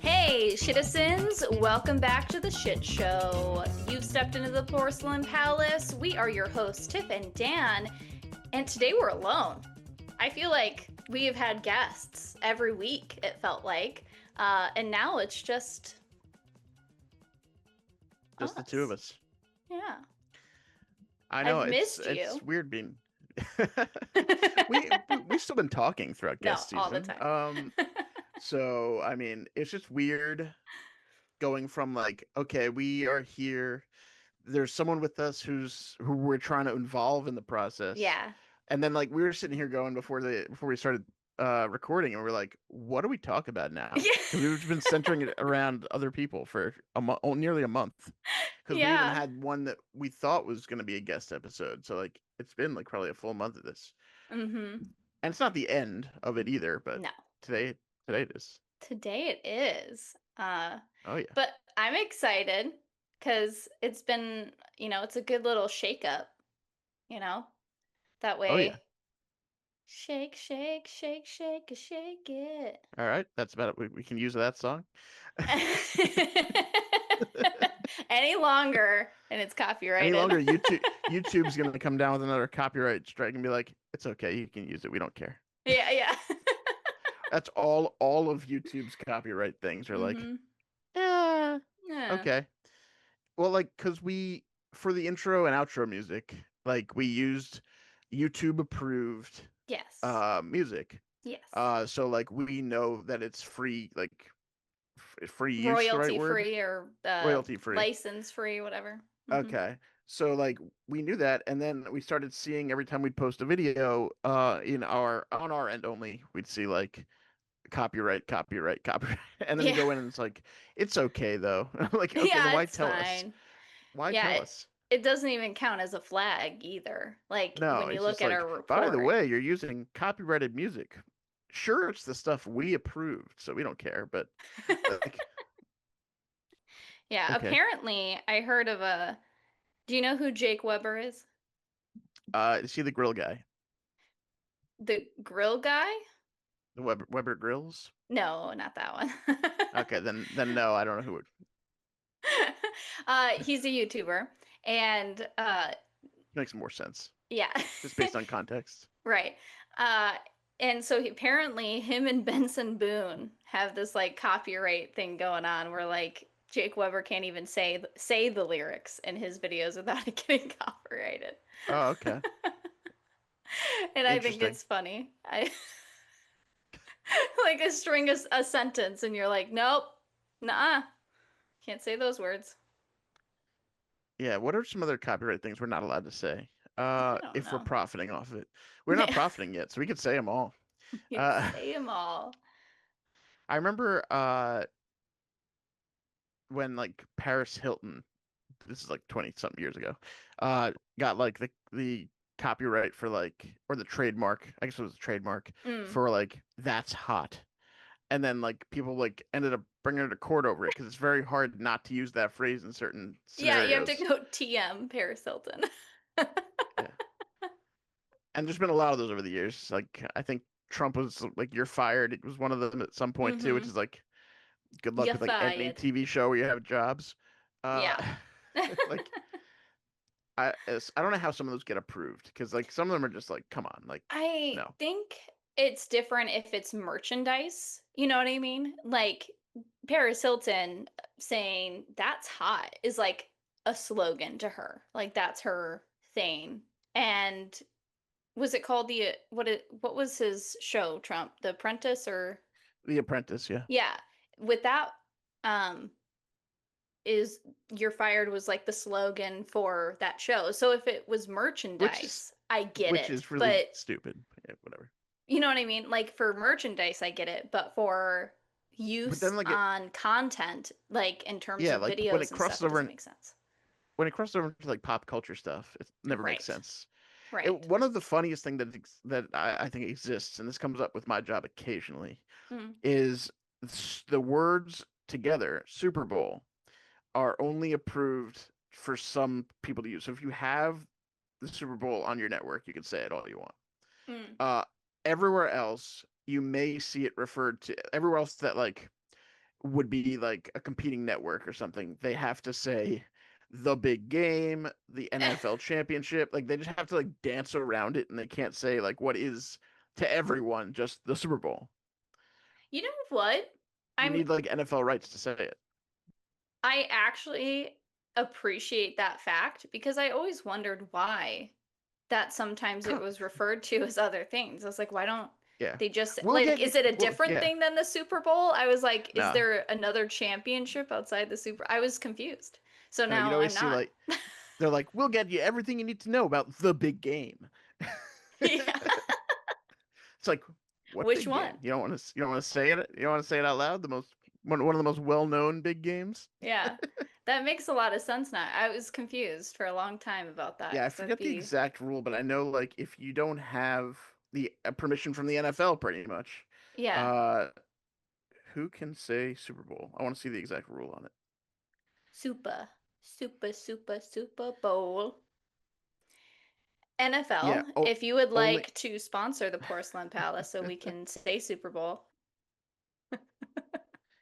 Hey, citizens, welcome back to the shit show. You've stepped into the Porcelain Palace. We are your hosts, Tiff and Dan, and today we're alone. I feel like we have had guests every week, it felt like, and now it's just Just the two of us. Yeah. I know I've missed it's you. weird being. We've still been talking throughout No, guest all the season. time. So I mean, it's just weird going from like, okay, we are here. There's someone with us who we're trying to involve in the process, Yeah. and then like we were sitting here going before we started recording, and we're like, what do we talk about now? Because we've been centering it around other people for nearly a month. Because we even Yeah. had one that we thought was going to be a guest episode, so like it's been like probably a full month of this, Mm-hmm. and it's not the end of it either. But No. today it is. Today it is. Oh yeah. But I'm excited because it's been, it's a good little shake up, you know? That Oh yeah. way, shake, shake, shake, shake, shake it. All right, that's about it. We can use that song. Any longer, and it's Any copyrighted. longer, YouTube's gonna come down with another copyright strike and be like, "It's okay, you can use it. We don't care." Yeah, yeah. That's all of YouTube's copyright things are like, Mm-hmm. yeah, Yeah. okay. Well, like, cause we for the intro and outro music, like we used YouTube approved Yes. music. Yes. So like we know that it's free, like free use, the right Royalty word? free or Royalty free. license free, whatever. Mm-hmm. Okay. So like we knew that, and then we started seeing every time we'd post a video, in our on our end only, we'd see like copyright, copyright, copyright, and then Yeah. go in and it's like, it's okay though. I'm like, okay, then Yeah, why it's tell us? fine. Why Yeah, tell it, us? it doesn't even count as a flag either. Like No, when you it's look just at like, our by the report. way, you're using copyrighted music. Sure, it's the stuff we approved, so we don't care, but like, Yeah, okay. apparently I heard of a. Do you know who Jake Weber is? Is he the grill guy? The grill guy? The Weber Grills? No, not that one. Okay, then no, I don't know who it He's a YouTuber, and makes more sense. yeah, Just based on context. right. Uh, and so apparently, him and Benson Boone have this like copyright thing going on, where like Jake Weber can't even say the lyrics in his videos without it getting copyrighted. Oh, okay. And I think Interesting. it's funny. I like a string a sentence, and you're like, nope, nah, can't say those words. Yeah, what are some other copyright things we're not allowed to say? I don't If we're know. profiting off of it. We're not profiting yet, so we could say them all. You'd Uh, say them all. I remember when like Paris Hilton, this is like 20 something years ago, got like the copyright for like, or the trademark, I guess it was a trademark Mm. for like "That's Hot." And then like people like ended up bringing her to court over it because it's very hard not to use that phrase in certain Yeah, you have to scenarios. go TM Paris Hilton. Yeah. And there's been a lot of those over the years. Like I think Trump was like, "You're fired." It was one of them at some point too, which Mm-hmm. is like, good luck You with like any fired. TV show where you have jobs. Uh, Yeah. like I don't know how some of those get approved because like some of them are just like, come on, like I no. think it's different if it's merchandise. You know what I mean? Like Paris Hilton saying that's hot is like a slogan to her. Like that's her thing. And was it called what was his show, Trump? The Apprentice or The Apprentice, yeah. yeah. With that um is you're fired was like the slogan for that show. So if it was Which is merchandise, I get which it. is really But stupid. Yeah, whatever. you know what I mean? Like for merchandise, I get it. But for But use then like on content, like in terms yeah, of like when videos it and stuff, crosses it over doesn't and make sense. when it crosses over into like pop culture stuff, it never makes Right. sense. Right. One of the funniest thing that I think exists, and this comes up with my job occasionally, Mm. is the words together Super Bowl are only approved for some people to use. So if you have the Super Bowl on your network, you can say it all you want. Mm. Uh, Everywhere else, you may see it referred to everywhere else that like would be like a competing network or something. They have to say the big game, the NFL championship. Like they just have to like dance around it and they can't say like what is to everyone just the Super Bowl. You know what? You I'm need like NFL rights to say it. I actually appreciate that fact because I always wondered why that sometimes it was referred to as other things. I was like, why don't Yeah. they just We'll like, get you. is it a Well, different yeah. thing than the Super Bowl? I was like, is No. there another championship outside the Super? I was confused. So No, you'd now I'm always see not. like they're like, we'll get you everything you need to know about the big game. Yeah. It's like, what Which big game? one? You don't want to say it. You don't want to say it out loud. One of the most well-known big games. Yeah. That makes a lot of sense now. I was confused for a long time about that Yeah, I because that'd forget the be, exact rule, but I know like if you don't have the permission from the NFL, pretty much, yeah. uh, who can say Super Bowl? I want to see the exact rule on it. Super Bowl. Yeah. NFL, Oh, if you would only like to sponsor the Porcelain Palace so we can say Super Bowl.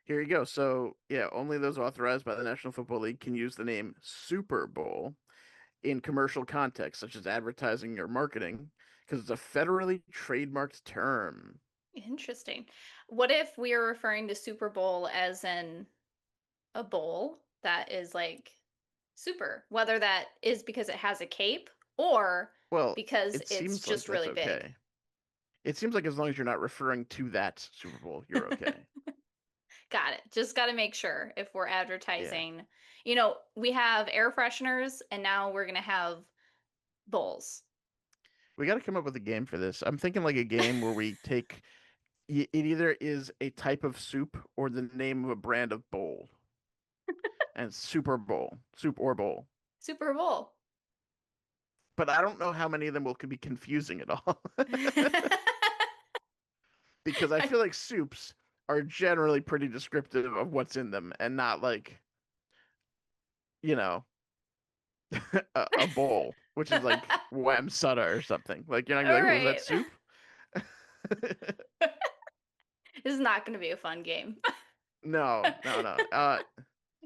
here you go. So yeah, only those authorized by the National Football League can use the name Super Bowl in commercial context, such as advertising or marketing, because it's a federally trademarked term. Interesting. What if we are referring to Super Bowl as in a bowl that is like super, whether that is because it has a cape or Well, because it it's seems like just that's really big? okay. It seems like as long as you're not referring to that Super Bowl, you're okay. Got it. Just got to make sure if we're Yeah. advertising. We have air fresheners and now we're going to have bowls. We got to come up with a game for this. I'm thinking like a game where we take it either is a type of soup or the name of a brand of bowl. And Super Bowl, soup or bowl. Super Bowl. But I don't know how many of them will could be confusing at all. Because I feel like soups are generally pretty descriptive of what's in them and not like, you know, a bowl, which is like wham sutta or something. Like you're not gonna All be like, was that right. soup? This is not going to be a fun game. No, no, no.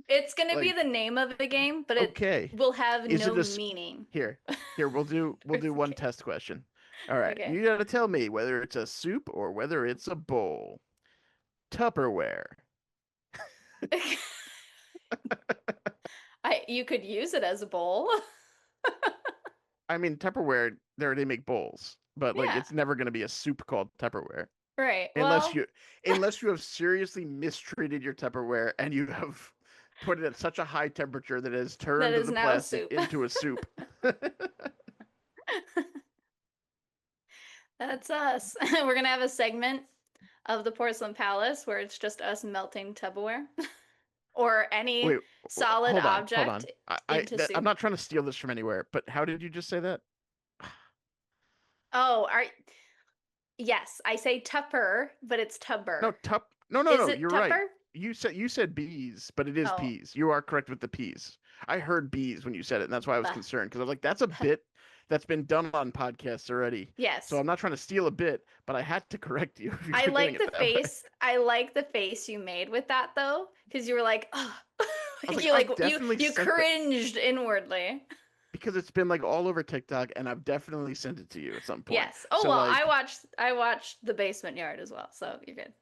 It's going to be Like, the name of the game, but it okay. will have Is it no a meaning. here? Here, we'll do one Okay. test question. All right. Okay. You gotta tell me whether it's a soup or whether it's a bowl. Tupperware. You could use it as a bowl. I mean, Tupperware, they already make bowls, but like Yeah. it's never gonna be a soup called Tupperware. Right. Unless Well, you unless you have seriously mistreated your Tupperware and you have put it at such a high temperature that it has that turned is the now plastic soup. into a soup. That's us. We're going to have a segment of the Porcelain Palace where it's just us melting Tupperware or any Wait, solid hold object on. into I'm soup. not trying to steal this from anywhere, but how did you just say that? Oh, yes, I say Tupper, but it's No, Tubber. no, Is it you're right. Tupper? You said bees, but it is Oh, peas. You are correct with the peas. I heard bees when you said it, and that's why I was buh, concerned because I was like, that's a buh. bit that's been done on podcasts already. So Yes. I'm not trying to steal a bit, but I had to correct you if you I were doing like it the that way. face. I like the face you made with that though, because you were like, oh, I was like, you like I've you definitely you sent that cringed inwardly. because it's been like all over TikTok, and I've definitely sent it to you at some point. Yes. Oh So well, I like, watched I watched The Basement Yard as well, so you're good.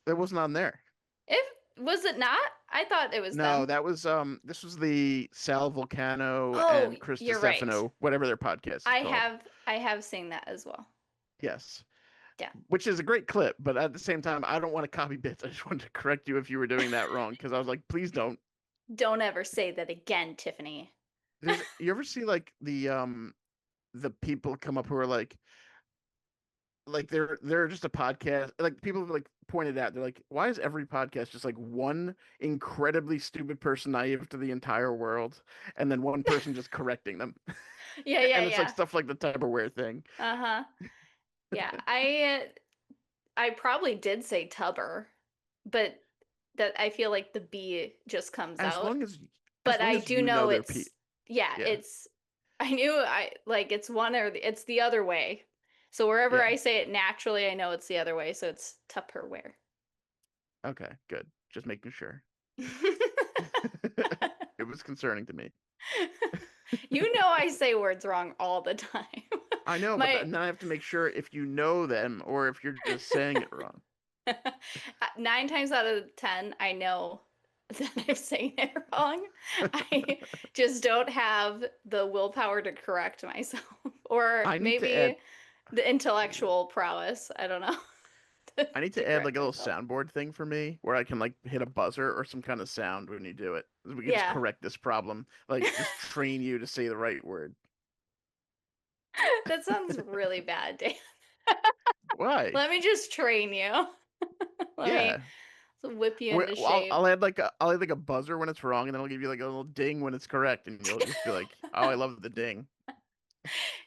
that wasn't on there. If was it not? I thought it was No, them. that was this was the Sal Volcano Oh, and Chris you're right. DiStefano, whatever their podcast is called. I have seen that as well. Yes. Yeah. Which is a great clip, but at the same time, I don't want to copy bits. I just wanted to correct you if you were doing that wrong because I was like, please don't. Don't ever say that again, Tiffany. You ever see like the people come up who are like they're just a podcast like people have like pointed out they're like why is every podcast just like one incredibly stupid person naive to the entire world and then one person just correcting them Yeah, yeah, and it's like yeah. stuff like the Tupperware thing. Uh-huh. Yeah. I probably did say Tubber, but that I feel like the B just comes As out. long as as But long I as do you know know their p yeah, yeah it's I knew I like it's one or it's the other way. So wherever Yeah. I say it naturally, I know it's the other way. So it's Tupperware. Okay, good. Just making sure. It was concerning to me. You know I say words wrong all the time. I know, but My then I have to make sure if you know them or if you're just saying it wrong. 9 times out of 10, I know that I'm saying it wrong. I just don't have the willpower to correct myself, or I need to maybe add the intellectual prowess. I don't know to, I need to to add like correct a little myself. soundboard thing for me where I can like hit a buzzer or some kind of sound when you do it. We can just Yeah, correct this problem. Like just train you to say the right word. that sounds really bad, Dan. Why? Let me just train you. Let me Yeah. whip you Well, into shape. I'll add like a buzzer when it's wrong, and then I'll give you like a little ding when it's correct, and you'll just be like, "Oh, I love the ding."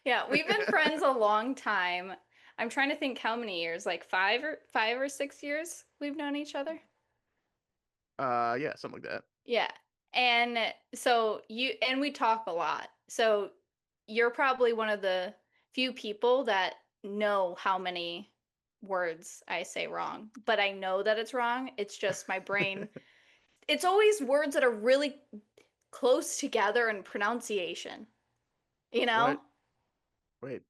Yeah, we've been friends a long time. I'm trying to think how many years, like 5 or 6 years we've known each other. Yeah, something like that. Yeah. And so we talk a lot. So you're probably one of the few people that know how many words I say wrong, but I know that it's wrong. It's just my brain. It's always words that are really close together in pronunciation, you know? What? Wait.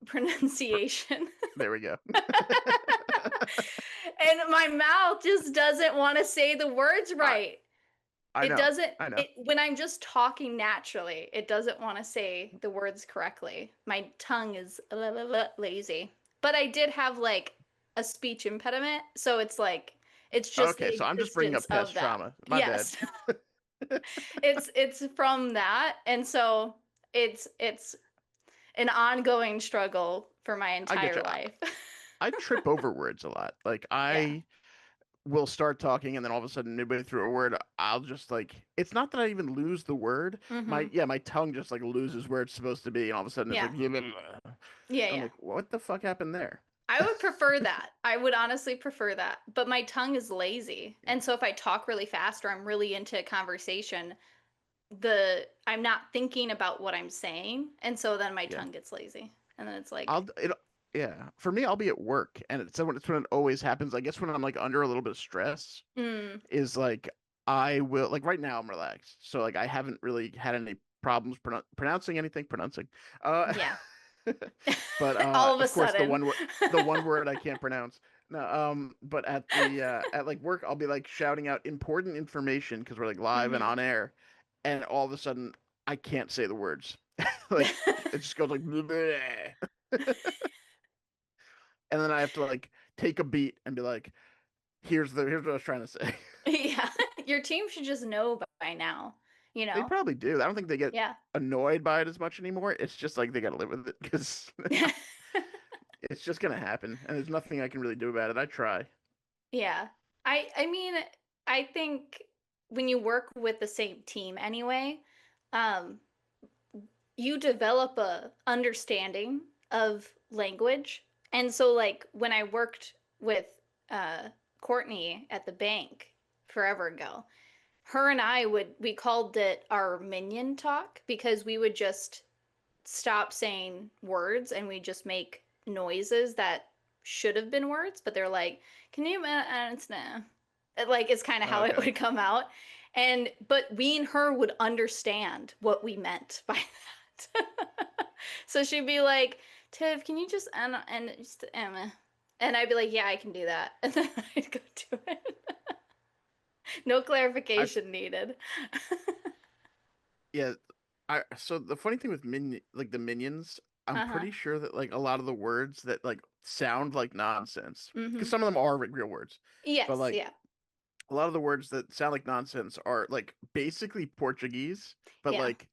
pr- Pronunciation. There we go. And my mouth just doesn't want to say the words I right. I It know. doesn't I know. it when I'm just talking naturally, it doesn't want to say the words correctly. My tongue is lazy. But I did have like a speech impediment, so it's like it's just the Okay, so I'm just bringing existence up of past that. trauma. My bad. Yes. It's from that, and so it's an ongoing struggle for my I get entire you. life. I trip over words a lot. Like Yeah. I will start talking and then all of a sudden midway through a word I'll just like it's not that I even lose the word. Mhm. My tongue just like loses where it's supposed to be and all of a sudden it's Yeah. like Yeah, I'm yeah. like what the fuck happened there? I would prefer that. I would honestly prefer that. But my tongue is lazy. Yeah. And so if I talk really fast or I'm really into a conversation, the I'm not thinking about what I'm saying, and so then my Yeah. tongue gets lazy. And then it's like, I'll it yeah. For me I'll be at work and it's when it always happens. I guess when I'm like under a little bit of stress mm, is like I will like right now I'm relaxed. So like I haven't really had any problems pronouncing anything pronouncing. Uh yeah. but All of a of course sudden. the one word I can't pronounce. No, but at the at like work I'll be like shouting out important information because we're like live and Mhm. on air and all of a sudden I can't say the words. Like it just goes like bleh. And then I have to like take a beat and be like here's what I was trying to say. Yeah. Your team should just know by now, you They know? probably do. I don't think they get Yeah. annoyed by it as much anymore. It's just like they got to live with it because it's just gonna happen, and there's nothing I can really do about it. I try. Yeah. I mean, I think when you work with the same team anyway, um, you develop a understanding of language. And so like when I worked with uh Courtney at the bank forever ago, her and I would we called it our minion talk because we would just stop saying words and we just make noises that should have been words, but they're like, "Can you?" It's nah. Like it's kind of how it Okay. would come out, and but we and her would understand what we meant by that. So she'd be like, "Tiff, can you just and just and I'd be like, "Yeah, I can do that," and then I'd go do it. No I clarification needed. yeah. I so the funny thing with like the minions, I'm Uh-huh. pretty sure that like a lot of the words that like sound like nonsense because Mm-hmm. some of them are real words, but Yes, like yeah. a lot of the words that sound like nonsense are like basically Portuguese, but Yeah. like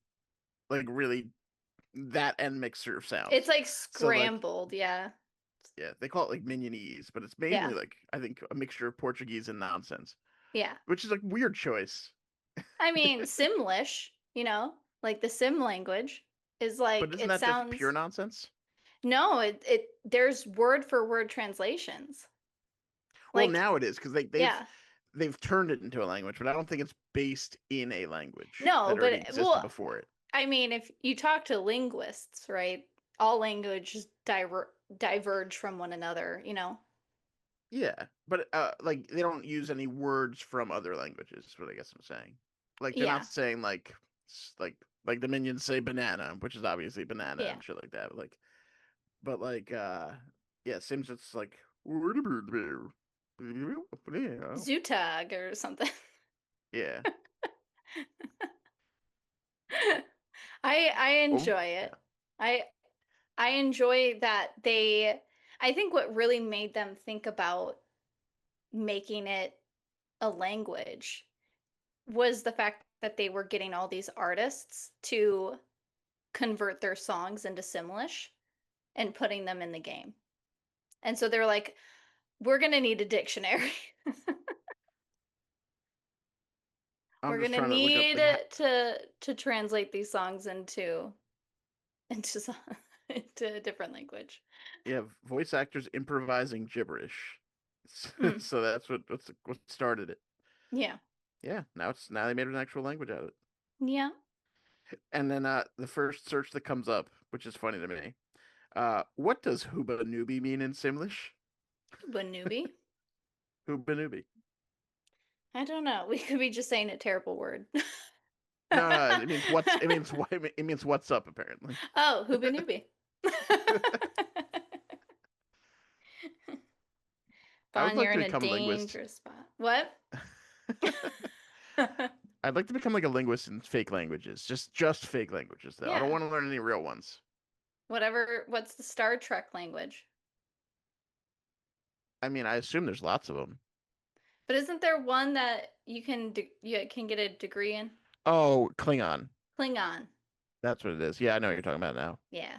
really that and mixture of It's sounds. like So like scrambled, yeah. yeah, they call it like minionese, but it's mainly Yeah. like I think a mixture of Portuguese and nonsense, Yeah. which is like weird choice. I mean, Simlish, like the Sim language is But like isn't it that just pure sounds nonsense? no, it there's word for word translations. Well, Like, now it is because yeah. they've turned it into a language, but I don't think it's based in a language No, that already but existed well, before it. I mean, if you talk to linguists, right, all languages diverge from one another, you know? Yeah, but like they don't use any words from other languages. Is what I guess I'm saying. Like they're not Yeah, saying like like the minions say banana, which is obviously banana yeah. and shit like that. But like yeah, Sims it's like Zootag or something. yeah. I Oh enjoy yeah. it. I I enjoy that I think what really made them think about making it a language was the fact that they were getting all these artists to convert their songs into Simlish and putting them in the game. And so they were like, we're going to need a dictionary. I'm We're just going to trying to look up need the it to translate these songs into into a different language. you have voice actors improvising gibberish. Mm, So that's what started it. yeah. Yeah, now they made an actual language out of it. Yeah. And then the first search that comes up, which is funny to me. What does Hooba Nooby mean in Simlish? Banubi? Hooba Nooby. I don't know. We could be just saying a terrible word. No, no, it means what's it means what it means what's up apparently. Oh, Hoobanubi. I would Bon, like you're to in a become a linguist. dangerous spot. What? I'd like to become like a linguist in fake languages. Just fake languages though. I don't Yeah. want to learn any real ones. Whatever. What's the Star Trek language? I mean, I assume there's lots of them. But isn't there one that you can get a degree in? Oh, Klingon. Klingon. That's what it is. Yeah, I know what you're talking about now. Yeah.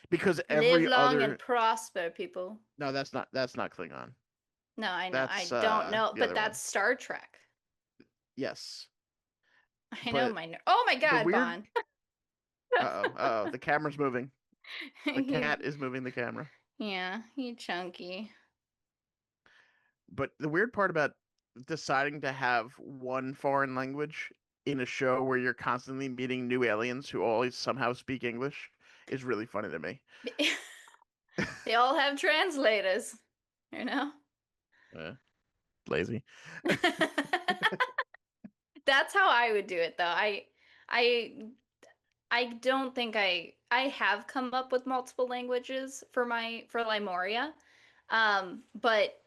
Because Live every long and other prosper, people. no, that's not Klingon. No, I know. I That's don't know, the but other that's one. Star Trek. Yes. I know But my. Oh my the God, weird Bon. uh-oh, the camera's moving. The cat You, is moving the camera. yeah, you chunky. But the weird part about deciding to have one foreign language in a show where you're constantly meeting new aliens who always somehow speak English is really funny to me. They all have translators, you know? Uh, lazy. That's how I would do it though. I I don't think I have come up with multiple languages for Limoria. But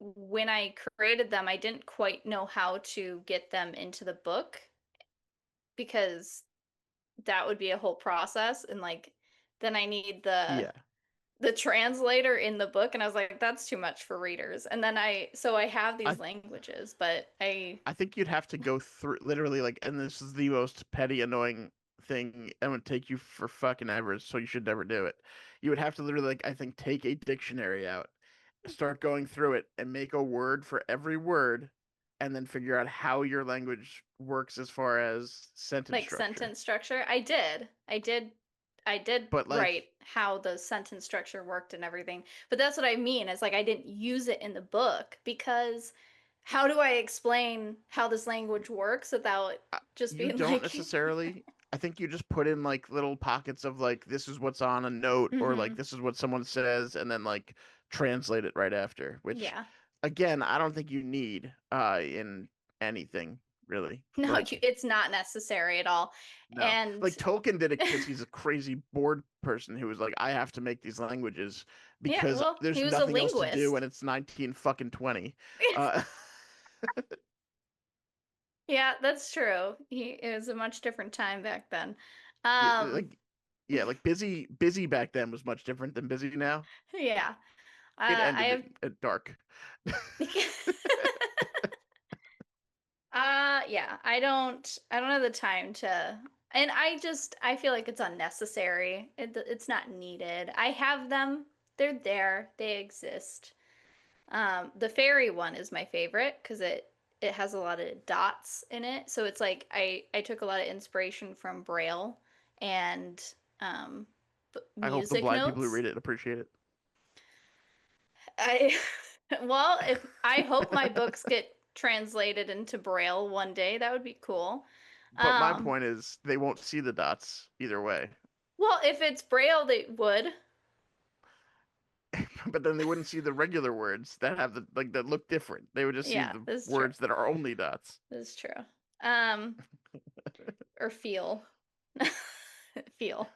when I created them, I didn't quite know how to get them into the book because that would be a whole process and like then I need Yeah. the translator in the book and I was like that's too much for readers. And then I have I these languages, but I I think you'd have to go through literally like, and this is the most petty, annoying thing and would take you for fucking ever, so you should never do it. You would have to literally like, I think, take a dictionary out, start going through it, and make a word for every word, and then figure out how your language works as far as sentence like structure. sentence structure. I did But like, write how the sentence structure worked and everything. But that's what I mean. It's like I didn't use it in the book because how do I explain how this language works without just you being don't like necessarily. I think you just put in like little pockets of like this is what's on a note, or like hmm this is what someone says, and then like translate it right after. Which, yeah. again, I don't think you need in anything really. No, Like it's not necessary at all. no, And like Tolkien did it because he's a crazy bored person who was like, I have to make these languages yeah, because well, there's he was a nothing else to do, linguist. and it's 19 fucking 20. Uh, Yeah, that's true. It was a much different time back then. yeah, Um, like yeah, like busy back then was much different than busy now. yeah. It I ended have at dark. yeah, I don't have the time to and I feel like it's unnecessary. It's not needed. I have them. They're there. They exist. The fairy one is my favorite because it has a lot of dots in it. So it's like I took a lot of inspiration from Braille and um I hope the music blind people who notes. read it appreciate it. I well, if I hope my books get translated into Braille one day, that would be cool. But my Um, point is, they won't see the dots either way. well, if it's Braille, they would. But then they wouldn't see the regular words that have the like that look different. They would just see Yeah, the this is true. words that are only dots. This is true. Um, or feel. Feel.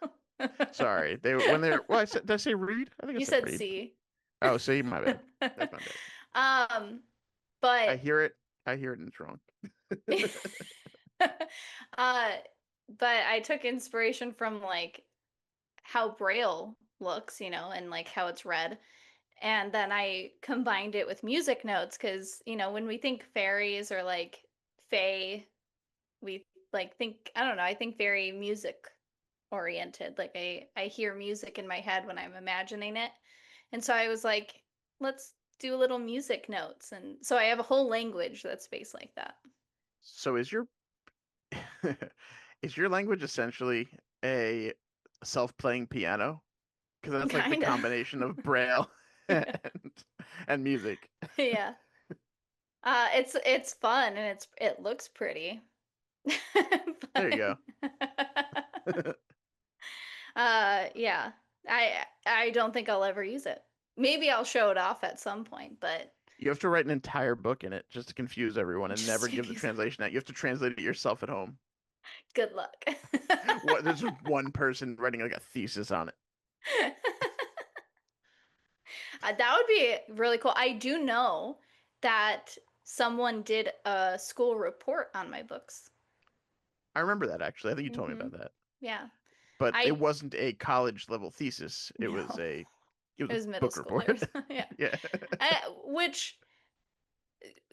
Sorry, they when they're well, did I say read? I think I You said said read. C. Oh, see, my bad. That's my bad. um, I but hear it. I hear it and it's wrong. uh, but I took inspiration from like how Braille looks, and like how it's read. And then I combined it with music notes because, when we think fairies or like fae, we like think, I don't know, I think very music oriented. Like I hear music in my head when I'm imagining it. And so I was like, let's do little music notes. And so I have a whole language that's based like that. So is your is your language essentially a self-playing piano? Because that's like the Kind of. combination of braille Yeah. and music. Yeah. It's fun and it looks pretty. There you But go. yeah. I don't think I'll ever use it. Maybe I'll show it off at some point, but You have to write an entire book in it just to confuse everyone and just never give the confuse. translation out. You have to translate it yourself at home. Good luck. What? There's one person writing like a thesis on it. That would be really cool. I do know that someone did a school report on my books. I remember that actually. I think you told me Hmm. about that. Yeah. But it I wasn't a college level thesis. It was No. a It was middle book report. schoolers. Yeah. Yeah. Which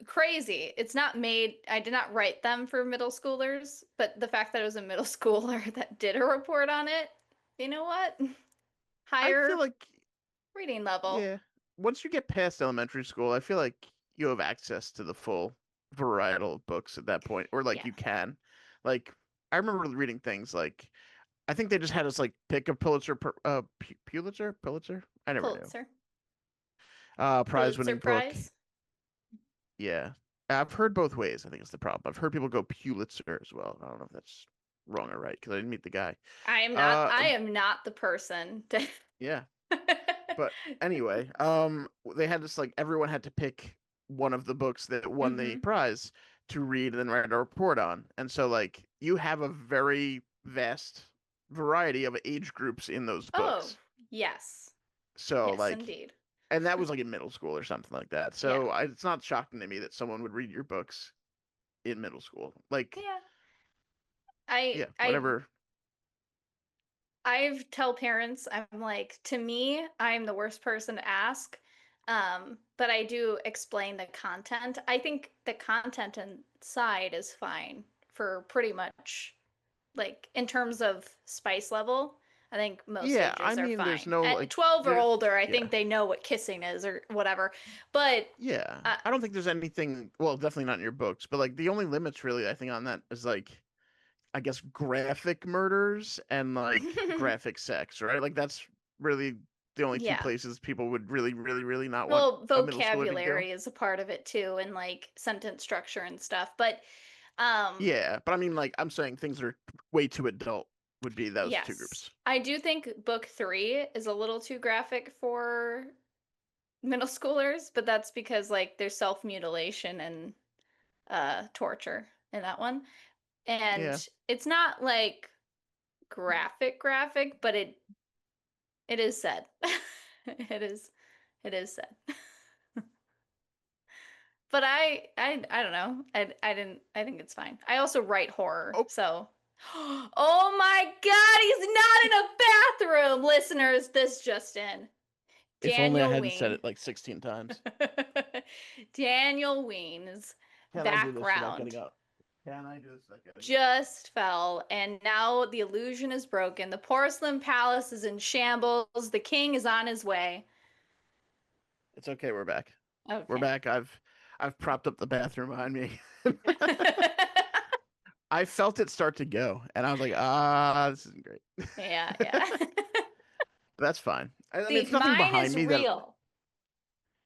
crazy. It's not made, I did not write them for middle schoolers, but the fact that it was a middle schooler that did a report on it, you know what? I feel Higher like reading level. yeah, once you get past elementary school, I feel like you have access to the full varietal of books at that point, or like Yeah. you can. Like I remember reading things like I think they just had us like pick a Pulitzer. I never knew. Pulitzer. Prize Pulitzer winning book. Prize. Yeah, I've heard both ways. I think it's the problem. I've heard people go Pulitzer as well. I don't know if that's wrong or right because I didn't meet the guy. Uh, I am not the person to yeah. But anyway, they had this like everyone had to pick one of the books that won the Hmm. prize to read and then write a report on. And so like you have a very vast variety of age groups in those Oh, books. yes. So Yes, like indeed. and that was like in middle school or something like that. Yeah. So it's not shocking to me that someone would read your books in middle school. Like Yeah. I yeah, I whatever. I've tell parents, I'm like, to me, I'm the worst person to ask. But I do explain the content. I think the content inside is fine for pretty much like in terms of spice level. I think most Yeah, I ages are mean there's fine. no At like 12 or there's older, I yeah. think they know what kissing is or whatever. But Yeah. uh, I don't think there's anything, well, definitely not in your books, but like the only limits really I think on that is like I guess graphic murders and like graphic sex, right? Like that's really the only two yeah. places people would really, really, really not want Well, a middle schooler to go. vocabulary is a part of it too, and like sentence structure and stuff. But um, Yeah, but I mean like I'm saying things that are way too adult would be those two yes, groups. I do think book three is a little too graphic for middle schoolers, but that's because like there's self-mutilation and torture in that one. Yeah. And it's not like graphic, but it is said. It is it is said. But I don't know. I didn't I think it's fine. I also write horror, Oh, so oh my God, he's not in a bathroom, listeners. This just in. if only I Daniel hadn't said Ween. it like 16 times. Daniel Ween's Can I do this without getting background up? Can I do this without getting up? just fell, and now the illusion is broken. The porcelain palace is in shambles. The king is on his way. It's okay, we're back. We're Okay. back. I've propped up the bathroom behind me. I felt it start to go, and I was like, ah, this isn't great. Yeah, yeah. That's fine. I mean, See, it's nothing mine behind is me that, real.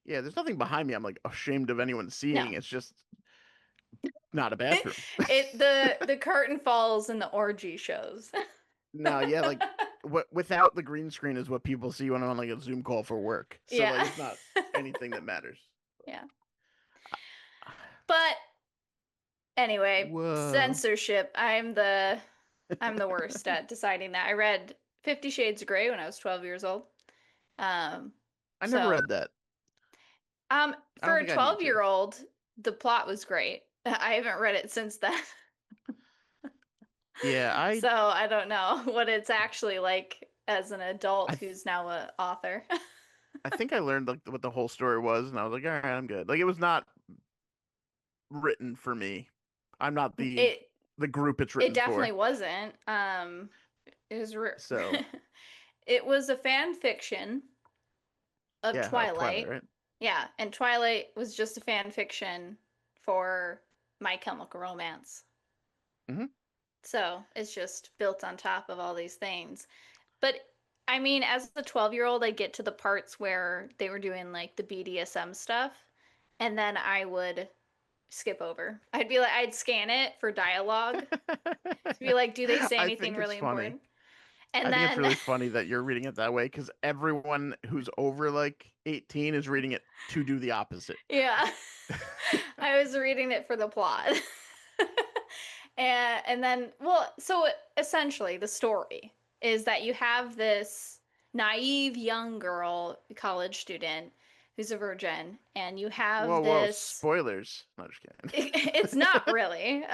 yeah, there's nothing behind me I'm like ashamed of anyone seeing. No. It's just not a bathroom. The curtain falls and the orgy shows. No, yeah, like what without the green screen is what people see when I'm on like a Zoom call for work. So like Yeah. it's not anything that matters. Yeah. But anyway, Whoa. censorship. I'm the worst at deciding that. I read 50 Shades of Grey when I was 12 years old. Um I never so read that. I for don't a think I need to. 12-year-old, the plot was great. I haven't read it since then. Yeah, I So I don't know what it's actually like as an I adult th who's now an author. I think I learned like what the whole story was, and I was like, all right, I'm good. Like it was not written for me. I'm not It the group it's it written definitely for. wasn't. It was So it was a fan fiction of yeah, of Twilight, Twilight. right? Yeah, and Twilight was just a fan fiction for My Chemical Romance. Hmm. So it's just built on top of all these things. But I mean, as a 12-year-old, I get to the parts where they were doing like the BDSM stuff, and then I would skip over. I'd be like, I'd scan it for dialogue to be like, do they say I anything think it's really funny. important? And I think it's then, really funny that you're reading it that way because everyone who's over like 18 is reading it to do the opposite. yeah, I was reading it for the plot. And then, well, so essentially the story is that you have this naive young girl, college student, who's a virgin, and you Whoa, have whoa, this spoilers. No, just it's kidding. not really.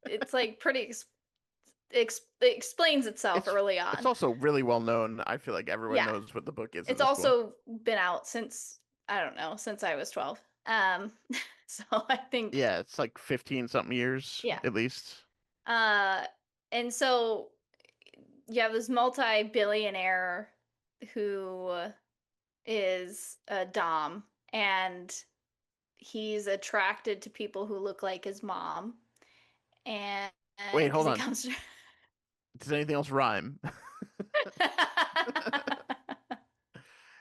It's like pretty it explains itself It's early it's on. also really well known. I feel like everyone Yeah, knows what the book is at it's this point. also been out since I don't know, since I was 12. Um, so I think Yeah, it's like 15 something years yeah. at least. Uh, and so you have this multi-billionaire who is a dom, and he's attracted to people who look like his mom, and Wait, because hold he on. comes to Does anything else rhyme?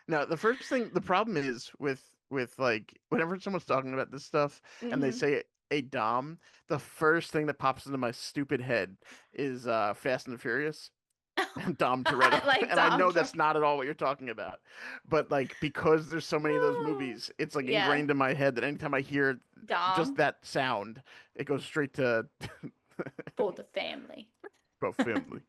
No, the first thing, the problem is with like whenever someone's talking about this stuff and they hmm say a dom, the first thing that pops into my stupid head is Fast and the Furious and Dom Toretto. I like And I Dom know Tour. that's not at all what you're talking about. But like because there's so many of those movies, it's like Yeah, ingrained in my head that anytime I hear just Dom that sound, it goes straight to for the family. both family.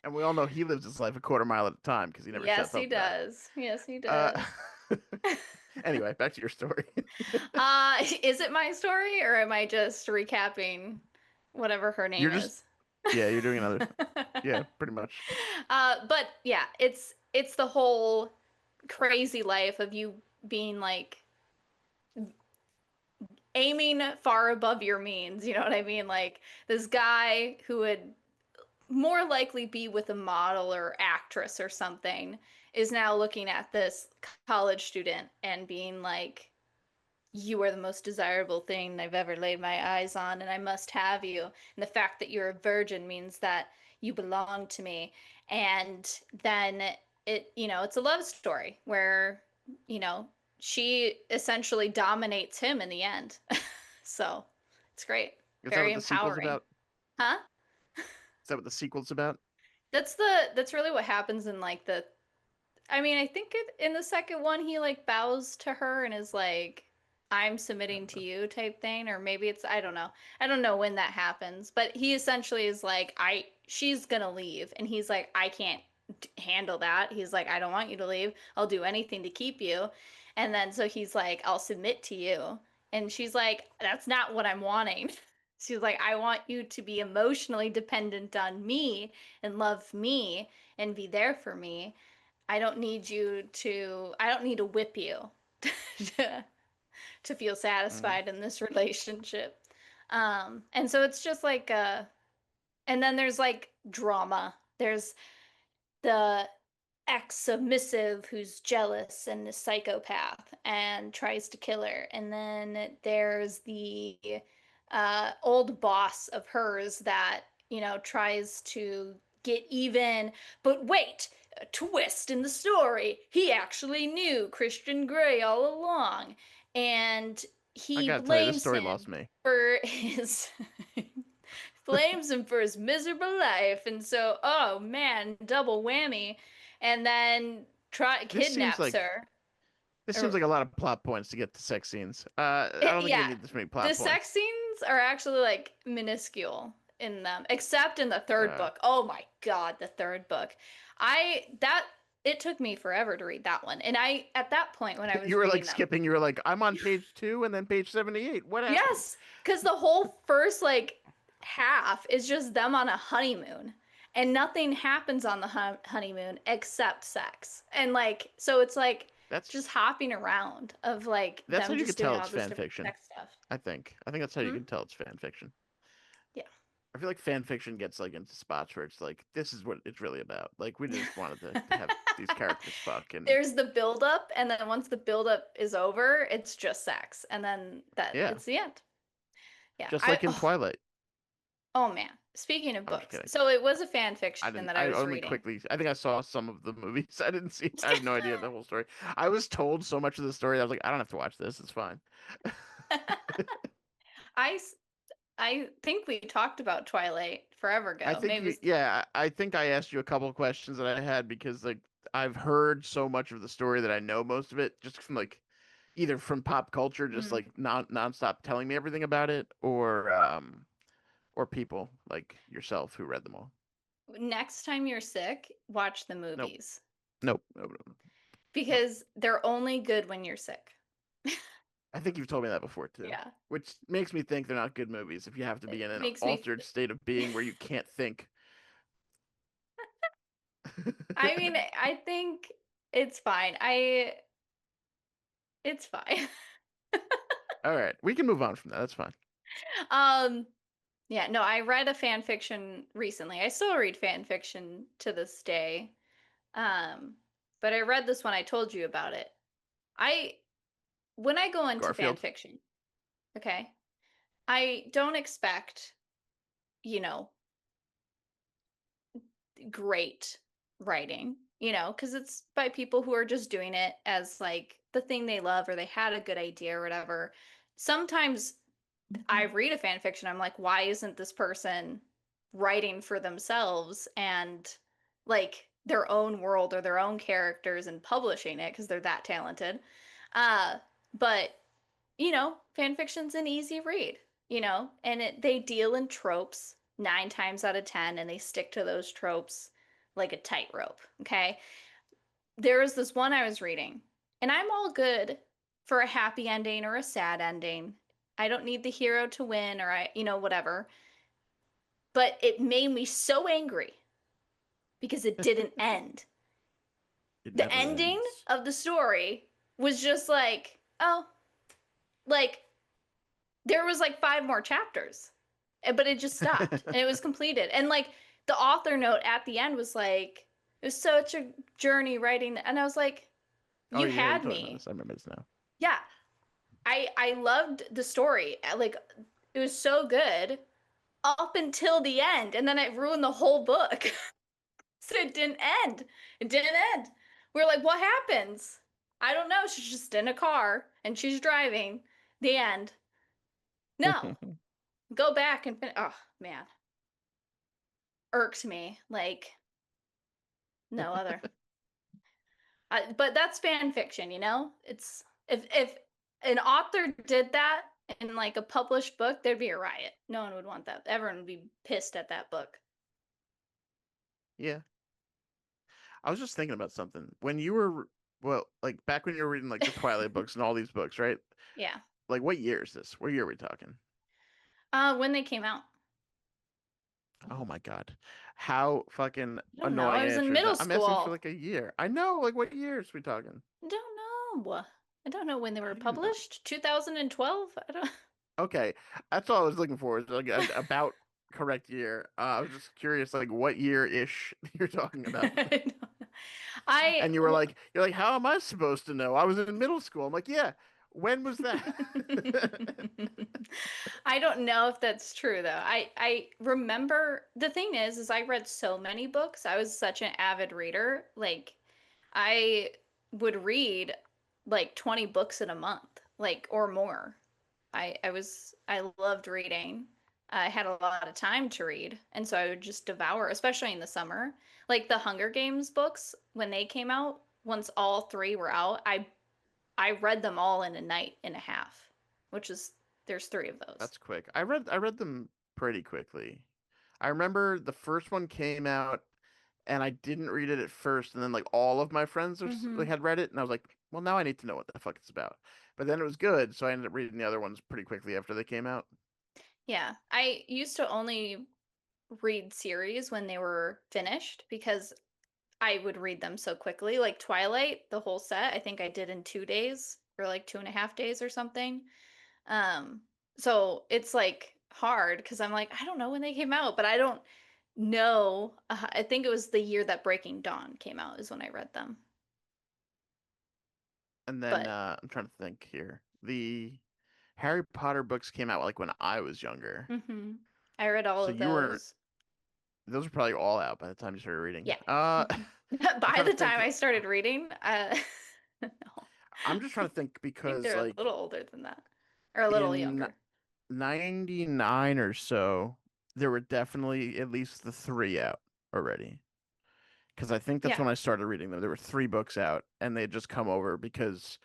And we all know he lives his life a quarter mile at a time because he never Yes, shuts he up about it. does. Yes, he Uh, does. anyway, back to your story. Is it my story or am I just recapping whatever her name You're just, is? yeah, you're doing another, yeah, pretty much. But yeah, it's the whole crazy life of you being like aiming far above your means, you know what I mean? Like this guy who would more likely be with a model or actress or something is now looking at this college student and being like, you are the most desirable thing I've ever laid my eyes on, and I must have you. And the fact that you're a virgin means that you belong to me. And then it's a love story where, you know, she essentially dominates him in the end. So it's great. Is that Very what the sequel's empowering. about? Huh? Is that what the sequel's about? That's really what happens in like the I mean, I think in the second one he like bows to her and is like, "I'm I submitting don't to know. you" type thing, or maybe it's I don't know. I don't know when that happens, but he essentially is like, she's gonna leave," and he's like, "I can't handle that." He's like, "I don't want you to leave. I'll do anything to keep you," and then so he's like, "I'll submit to you," and she's like, "That's not what I'm wanting." She's like, "I want you to be emotionally dependent on me and love me and be there for me. I don't need to whip you to, to feel Mm. satisfied in this relationship." And so it's just like and then there's like drama. There's the ex-submissive who's jealous and a psychopath and tries to kill her. And then there's the old boss of hers that, tries to get even. But wait, a twist in the story. He actually knew Christian Grey all along. and I he gotta tell you, this blames story lost him me. for his blames him for his miserable life. And so, oh man, double whammy. And then try This seems kidnaps like her. this seems Or like a lot of plot points to get to sex scenes. I don't think we yeah, need this many the plot sex points. scenes are actually like minuscule in them, except in the third Uh, book. Oh my God, the third book. I that it took me forever to read that one. And I at that point when I you was were like reading them, skipping. You were like, I'm on page 2 and then page 78. What happened? yes, because the whole first like half is just them on a honeymoon. And nothing happens on the honeymoon except sex. And like, so it's like That's just hopping around of like that's how them you just could doing tell all it's this fan different fiction. sex stuff. I think. I think that's how you Hmm? can tell it's fan fiction. Yeah. I feel like fan fiction gets like into spots where it's like this is what it's really about. Like we just wanted to have these characters fuck and There's the build up, and then once the build up is over, it's just sex, and then that yeah, it's the end. Yeah, just I like in Twilight. oh man. Speaking of I'm just books, kidding. so it was a fan I fiction didn't. that I I was only reading. quickly. I think I saw some of the movies. I didn't see. I have no idea the whole story. I was told so much of the story. I was like, I don't have to watch this. It's fine. I s- I think we talked about Twilight forever I ago. think Maybe it you. was Yeah, I think I asked you a couple of questions that I had because like I've heard so much of the story that I know most of it just from like either from pop culture, just mm. like nonstop telling me everything about it, or people like yourself who read them all. Next time you're sick, watch the Nope. movies Nope. Nope. Nope. Nope. because they're only good when you're sick. I think you've told me that before too, Yeah. which makes me think they're not good movies if you have to be It in an makes me altered state of being where you can't think. I mean, I think it's fine. It's fine. All right, we can move on from that. That's fine. Um, yeah, no, I read a fan fiction recently. I still read fan fiction to this day. Um, but I read this one, I told you about it. I when I go into fan Garfield. fiction, okay, I don't expect, you know, great writing, because it's by people who are just doing it as like the thing they love or they had a good idea or whatever. Sometimes I read a fan fiction, I'm like, why isn't this person writing for themselves and like their own world or their own characters and publishing it because they're that talented? Uh, but fan fiction's an easy read, and they deal in tropes 9 times out of 10 and they stick to those tropes like a tightrope. Okay. There was this one I was reading, and I'm all good for a happy ending or a sad ending. I don't need the hero to win or whatever. But it made me so angry because it didn't end. It The never ending ends. of the story was just like, oh, like there was like 5 more chapters, but it just stopped and it was completed. And like the author note at the end was like, it was such a journey writing. And I was like, Oh you yeah, you had told me about me. this. I remember this now. Yeah, I loved the story. Like it was so good up until the end, and then it ruined the whole book. So it didn't end. It didn't end. We are like, what happens? I don't know. She's just in a car and she's driving. The end. No, go back and finish. Oh man, irked me like no other. But that's fan fiction, It's if an author did that in like a published book, there'd be a riot. No one would want that. Everyone would be pissed at that book. Yeah, I was just thinking about something. When you were well, like back when you were reading like the Twilight books and all these books, right? Yeah. Like what year is this? What year are we talking? When they came out, Oh my God. How fucking I don't know. annoying I an was in answer is middle that? I'm asking for school. like a year. I know, like what years we talking? I don't know. I don't know when they How were do you not? published. 2012. I don't. Okay, that's all I was looking for is like about correct year. I was just curious, like what year-ish you're talking about. I don't know. I And you were like, you're like, how am I supposed to know? I was in middle school. I'm like, yeah. When was that? I don't know if that's true though. I remember the thing is I read so many books. I was such an avid reader. Like I would read like 20 books in a month. like or more. I loved reading. I had a lot of time to read, and so I would just devour, especially in the summer. Like the Hunger Games books when they came out, once all three were out, I read them all in a night and a half, which is there's three of those. That's quick. I read them pretty quickly. I remember the first one came out and I didn't read it at first, and then like all of my friends like, Hmm. had read it, and I was like, well, now I need to know what the fuck it's about. But then it was good, so I ended up reading the other ones pretty quickly after they came out. Yeah, I used to only read series when they were finished because I would read them so quickly. Like Twilight, the whole set, I think I did in 2 days or like 2.5 days or something. Um, so it's like hard because I'm like, I don't know when they came out, but I don't know. I think it was the year that Breaking Dawn came out is when I read them. And then But I'm trying to think here. The Harry Potter books came out like when I was younger, hmm I read all so of you weren't. those. Those were probably all out by the time you started reading. Yeah. hmm I'm By trying to the think. time I started reading, no, I'm just trying to think I think because they're a like little older than that, or a little in younger. 99 or so, there were definitely at least the three out already. Because I think that's Yeah. when I started reading them. There were three books out, and they had just come over because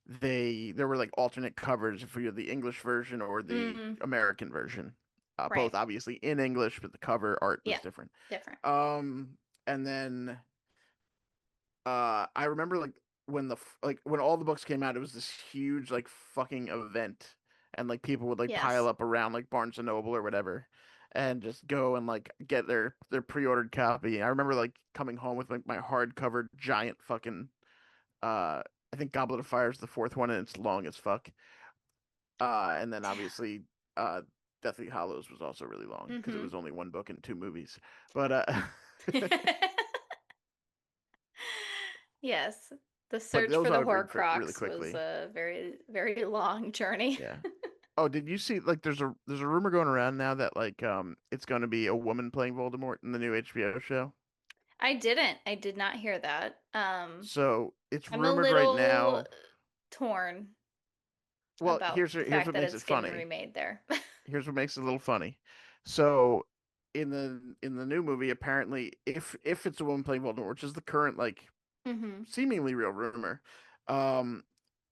there were like alternate covers for either the English version or the Mm, American version. right. Both obviously in English, but the cover art was Yeah. different. Different. And then I remember like when all the books came out, it was this huge like fucking event, and like people would like pile Yes. up around like Barnes and Noble or whatever, and just go and like get their pre-ordered copy. I remember like coming home with like my hardcover giant fucking I think Goblet of Fire is the fourth one, and it's long as fuck. And then obviously uh Deathly Hallows was also really long because it Mm-hmm. was only one book and two movies. But Yes. The but search those for I the would read for really Horcrux was quickly. a very, very long journey. Yeah. Oh, did you see like there's a rumor going around now that like it's going to be a woman playing Voldemort in the new HBO show. I didn't. I did not hear that. So it's I'm a rumored right little now. torn Well, about the here's fact what that makes it it's getting funny. remade there. Here's what makes it a little funny. So in the new movie, apparently, if it's a woman playing Voldemort, which is the current like Hmm. seemingly real rumor, um,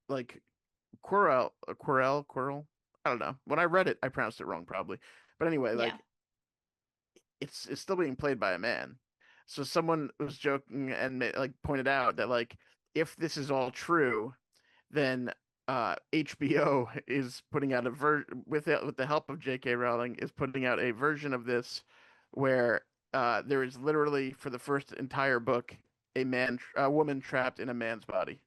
like Quirrell. I don't know. When I read it, I pronounced it wrong probably. But anyway, Yeah. like it's still being played by a man. So someone was joking and like pointed out that like if this is all true, then HBO is putting out a with the help of J.K. Rowling is putting out a version of this where there is literally for the first entire book a woman trapped in a man's body,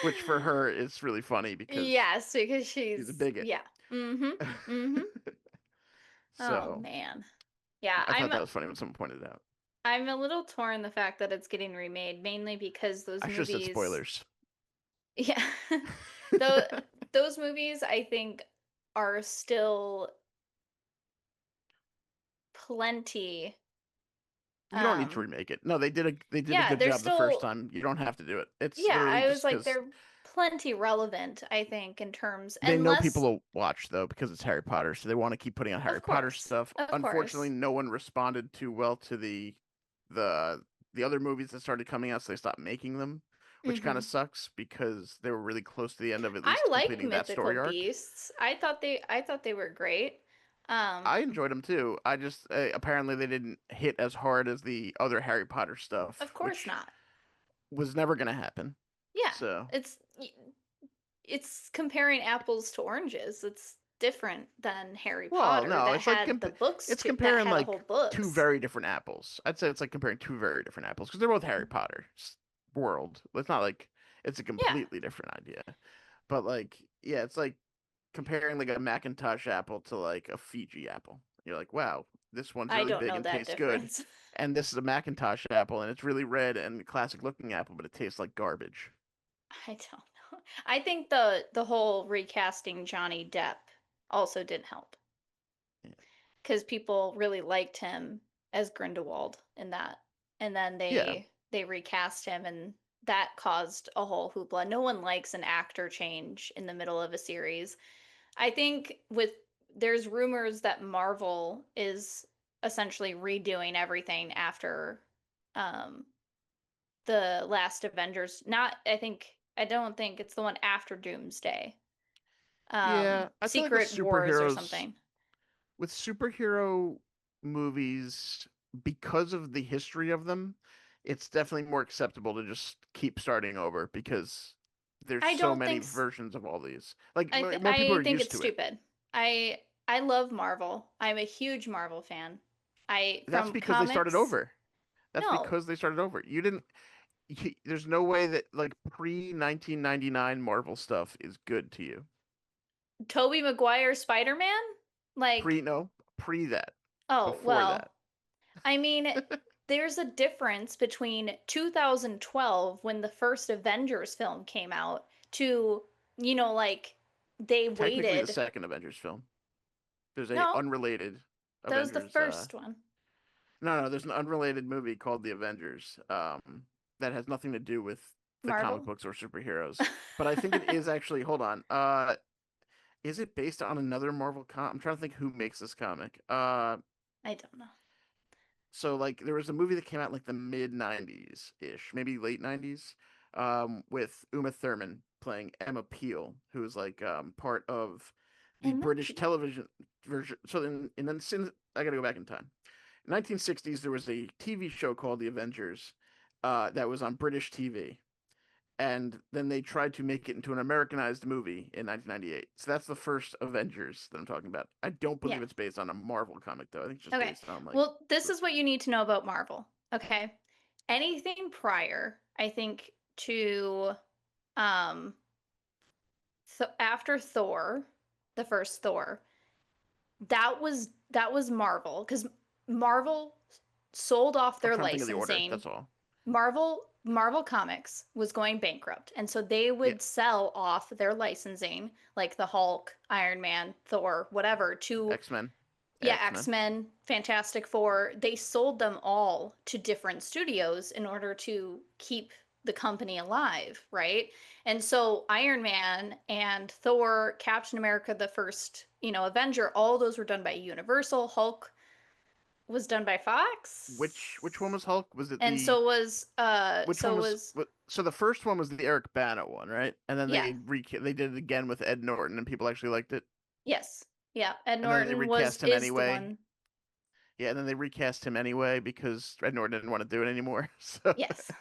which for her is really funny because Yes, because she's a she's bigot. yeah. Mm-hmm. Mm-hmm. Oh So man. Yeah, I thought that was funny when someone pointed it out. I'm a little torn the fact that it's getting remade, mainly because those I should have said movies, spoilers. yeah, though those movies I think are still plenty. You don't need to Um, remake it. No, they did a yeah, good they're job the first still, time. You don't have to do it. It's yeah, literally I was just like, because they're plenty relevant, I think, in terms, they know people unless, will watch though because it's Harry Potter, so they want to keep putting out Harry Potter stuff. of Unfortunately, course. no one responded too well to the the other movies that started coming out, so they stopped making them, which kind Hmm. of sucks because they were really close to the end of at I least like completing that mythical story arc. beasts. I thought they were great. I enjoyed them too. I just apparently they didn't hit as hard as the other Harry Potter Of stuff, course which not. was never going to happen. Yeah, So, it's comparing apples to oranges. It's different than Harry well, Potter no, that it's like had the books it's to that comparing had a whole like two books. very different apples. I'd say it's like comparing two very different apples because they're both Harry Potter world. It's not like it's a Yeah, completely different idea. But like, yeah, it's like comparing like a Macintosh apple to like a Fiji apple. You're like, wow, this one's I really don't big know and that tastes good. difference. And this is a Macintosh apple and it's really red and classic looking apple, but it tastes like garbage. I don't know. I think the whole recasting Johnny Depp also didn't help Yeah. because people really liked him as Grindelwald in that, and then Yeah. they recast him, and that caused a whole hoopla. No one likes an actor change in the middle of a series. I think with there's rumors that Marvel is essentially redoing everything after um the last Avengers. Not I don't think it's the one after Doomsday. Yeah, I feel like Secret Wars or something. with superhero movies, because of the history of them, it's definitely more acceptable to just keep starting over because there's I so don't many think versions of all these. Like more people I are think used it's to it. stupid. I love Marvel. I'm a huge Marvel fan. I That's from because they started comics. over. That's No, because they started over. You didn't. There's no way that like pre 1999 Marvel stuff is good to you. Tobey Maguire Spider-Man? Pre Like, no pre that, oh, before that. well, I mean, there's a difference between 2012 when the first Avengers film came out to, like they Technically, the waited. second Avengers film. There's a No, unrelated that was the Avengers. first one. No, there's an unrelated movie called The Avengers. That has nothing to do with the comic Marvel? books or superheroes. But I think it is actually. Hold on. Is it based on another Marvel comic? I'm trying to think who makes this comic. I don't know. So like there was a movie that came out in like the mid '90s ish, maybe late '90s, with Uma Thurman playing Emma Peel, who's like part of the Emma British Peel? television version. So then, and then since I got to go back in time. 1960s, there was a TV show called The Avengers, that was on British TV, and then they tried to make it into an Americanized movie in 1998. So that's the first Avengers that I'm talking about. I don't Yeah. believe it's based on a Marvel comic though. I think it's just Okay. based on like Well, this is what you need to know about Marvel. Okay. Anything prior, I think, to um after Thor, the first Thor, that was Marvel because Marvel sold off I'm their trying to think of the order. licensing. That's all. Marvel Comics was going bankrupt, and so they Yeah, would sell off their licensing, like the Hulk, Iron Man, Thor, whatever, to X Men, yeah, X Men. X-Men, Fantastic Four. They sold them all to different studios in order to keep the company alive, right? And so Iron Man and Thor, Captain America, the first, Avenger, all those were done by Universal. Hulk was done by Which one Fox. was Hulk? Was it And the which one so was was so the first one was the Eric Bana one, right? And then yeah. they did it again with Ed Norton, and people actually liked it. Yes. Yeah, Ed And then they Norton was recast him is the anyway. one. Yeah, and then they recast him anyway because Ed Norton didn't want to do it anymore. So Yes.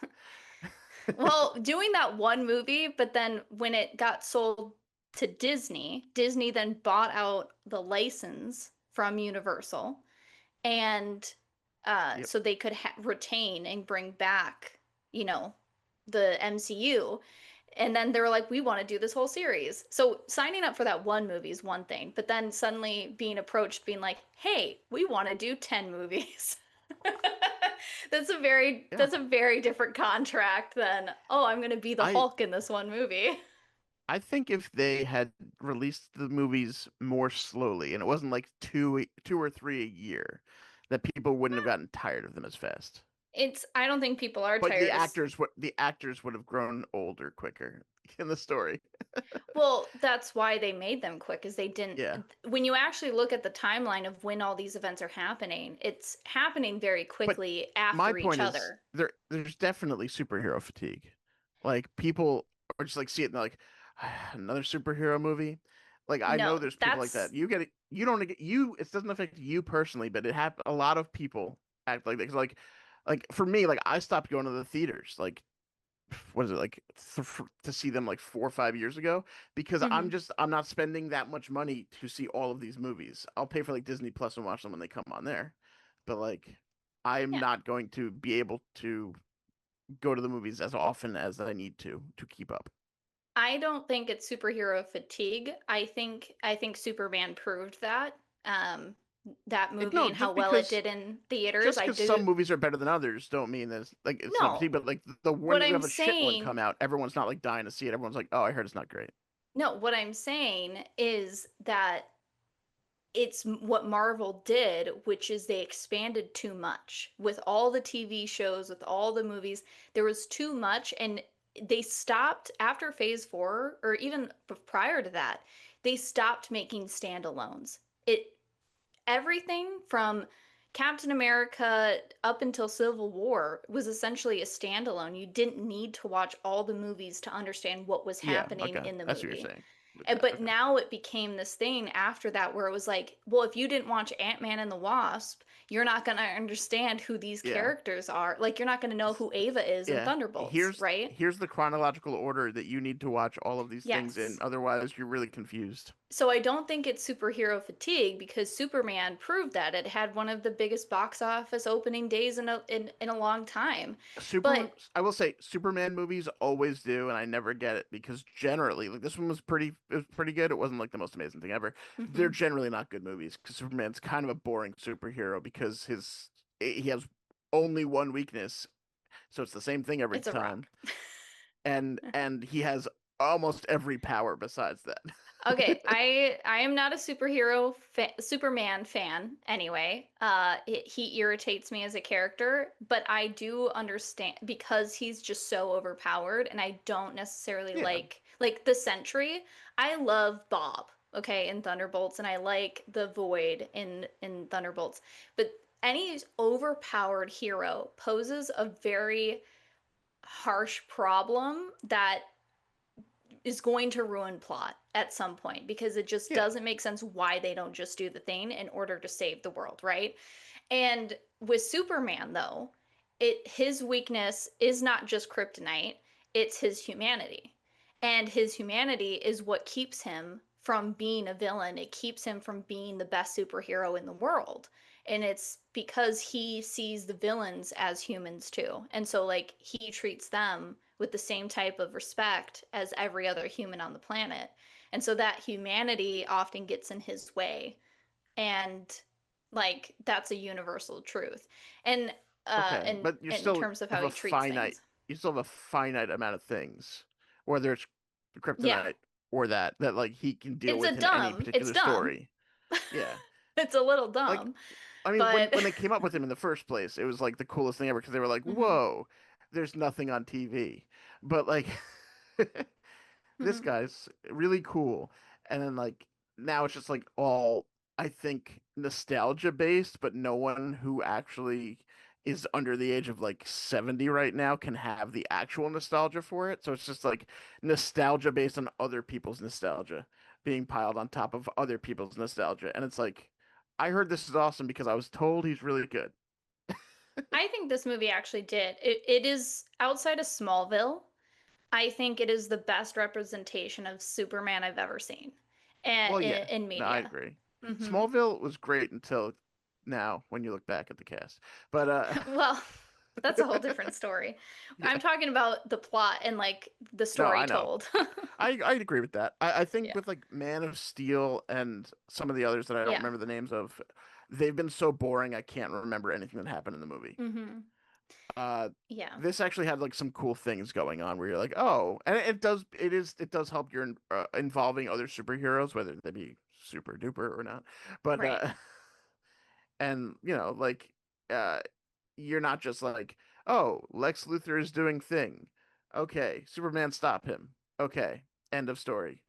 Well, doing that one movie, but then when it got sold to Disney, Disney then bought out the license from Universal, and yep. so they could retain and bring back, you know, the MCU. And then they were like, we want to do this whole series. So signing up for that one movie is one thing, but then suddenly being approached, being like, hey, we want to do 10 movies. Yeah. That's a very different contract than, oh, I'm going to be the I Hulk in this one movie. I think if they had released the movies more slowly and it wasn't like two or three a year, that people wouldn't have gotten tired of them as fast. I don't think people are But tired of. the actors would have grown older quicker in the story. Well, that's why they made them quick, is they didn't. Yeah. When you actually look at the timeline of when all these events are happening, it's happening very But quickly my after each point is other. there's definitely superhero fatigue. Like people are just like see it and they're like another superhero movie. Like I know No, there's people like that's that. You get it. You don't get you. It doesn't affect you personally, but it happen. A lot of people act like that. 'Cause like for me, like I stopped going to the theaters. Like what is it like to see them like 4 or 5 years ago because hmm I'm not spending that much money to see all of these movies. I'll pay for like Disney Plus and watch them when they come on there, but like I'm yeah. not going to be able to go to the movies as often as I need to keep up. I don't think it's superhero fatigue. I think Superman proved that. That It movie no and how well it did in theaters. just I because do some movies are better than others don't mean that it's not fatigue. no. But like the when What you I'm have a shit one come saying, out, everyone's not like dying to see it. Everyone's like, oh, I heard it's not great. no, what I'm saying is that it's what Marvel did, which is they expanded too much with all the TV shows, with all the movies. There was too much, and they stopped after phase 4, or even prior to that, they stopped making standalones. It Everything from Captain America up until Civil War was essentially a standalone. You didn't need to watch all the movies to understand what was Yeah, happening okay. in the That's what you're movie. saying. Okay, But okay. now it became this thing after that where it was like, well, if you didn't watch Ant-Man and the Wasp, you're not going to understand who these Yeah. characters are. Like, you're not going to know who Ava is in Yeah. Thunderbolts, Here's right? here's the chronological order that you need to watch all of these things in. Yes. Otherwise, you're really confused. So I don't think it's superhero fatigue because Superman proved that it had one of the biggest box office opening days in a long time. Super, But I will say, Superman movies always do, and I never get it because generally, like this one it was pretty good. It wasn't like the most amazing thing ever. They're mhm, generally not good movies because Superman's kind of a boring superhero because he has only one weakness, so it's the same thing every it's a time, rock. and he has almost every power besides that. Okay, I am not a Superman fan anyway. He irritates me as a character, but I do understand because he's just so overpowered, and I don't necessarily Yeah. like the Sentry. I love Bob, okay, in Thunderbolts, and I like the Void in Thunderbolts, but any overpowered hero poses a very harsh problem that is going to ruin plot at some point because it just Yeah. doesn't make sense why they don't just do the thing in order to save the world, right? And with Superman though, it his weakness is not just kryptonite, it's his humanity. And his humanity is what keeps him from being a villain. It keeps him from being the best superhero in the world. And it's because he sees the villains as humans too. And so like he treats them with the same type of respect as every other human on the planet. And so that humanity often gets in his way, and like that's a universal truth. And Okay, but you in still terms of how have he treats things. you still have a finite amount of things, whether it's Yeah. kryptonite or that like he can deal It's a with in any dumb. It's particular dumb. story. Yeah. It's a little Like dumb, I mean but when they came up with him in the first place, it was like the coolest thing ever because they were like, mhm, "Whoa, there's nothing on TV." But like this mhm. guy's really cool. And then like now it's just like all I think nostalgia based, but no one who actually is under the age of like 70 right now can have the actual nostalgia for it. So it's just like nostalgia based on other people's nostalgia being piled on top of other people's nostalgia. And it's like I heard this is awesome because I was told he's really good. I think this movie actually did. It is outside of Smallville. I think it is the best representation of Superman I've ever seen, Well, yeah. in No, I media. agree. Hmm. Smallville was great until now when you look back at the cast. But Well, that's a whole different story. I'm yeah. talking about the plot and like the No, story I know. told. I agree with that. I think Yeah. with like Man of Steel and some of the others that I don't Yeah. remember the names of, they've been so boring I can't remember anything that happened in the movie. Hmm. Uh, Yeah. this actually had like some cool things going on where you're like, oh, and it does help you're involving other superheroes, whether they be super duper or not. But Right. and like uh, you're not just like, oh, Lex Luthor is doing thing. Okay, Superman stop him. Okay, end of story.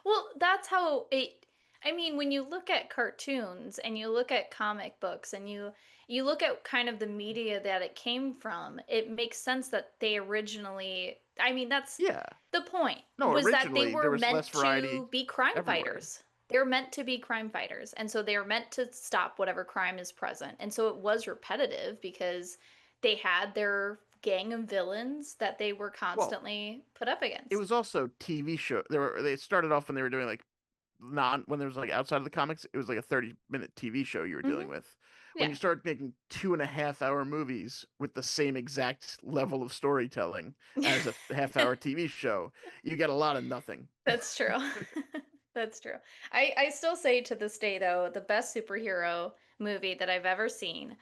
Well, that's how it I mean, when you look at cartoons and you look at comic books and you look at kind of the media that it came from, it makes sense that they originally I mean, that's Yeah. the point No, was that they originally there were was less meant variety to be crime everywhere. fighters. They were meant to be crime fighters. And so they were meant to stop whatever crime is present. And so it was repetitive because they had their gang of villains that they were Well, constantly put up it against. was also TV show. They started off when they were doing like non when there was like outside of the comics, it was like a 30-minute TV show you were dealing Hmm. with. When Yeah. you start making 2.5 hour movies with the same exact level of storytelling as a half-hour TV show, you get a lot of nothing. That's true. That's true. I still say to this day, though, the best superhero movie that I've ever seen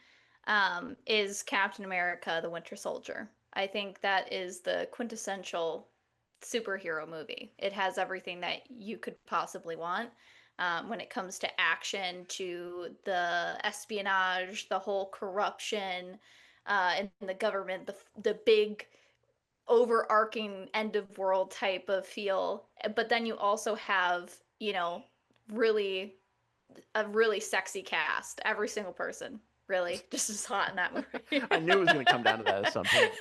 is Captain America: The Winter Soldier. I think that is the quintessential superhero movie. It has everything that you could possibly want when it comes to action, to the espionage, the whole corruption, and the government, the big overarching end of world type of feel. But then you also have, really a really sexy cast. Every single person really just is hot in that movie. I knew it was going to come down to that at some point.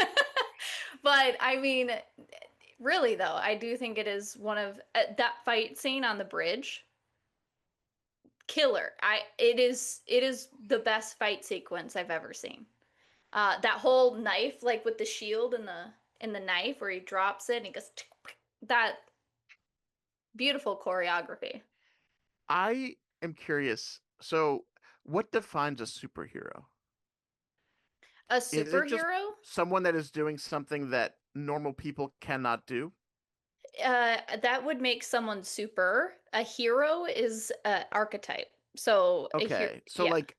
But I mean, really though, I do think it is one of that fight scene on the bridge, killer. It is the best fight sequence I've ever seen. That whole knife, like with the shield and the knife, where he drops it and he goes that beautiful choreography. I am curious. So, what defines a superhero? A Is it just superhero, someone that is doing something that normal people cannot do? that would make someone super. A hero is a archetype. So a hero, Okay, so yeah. like,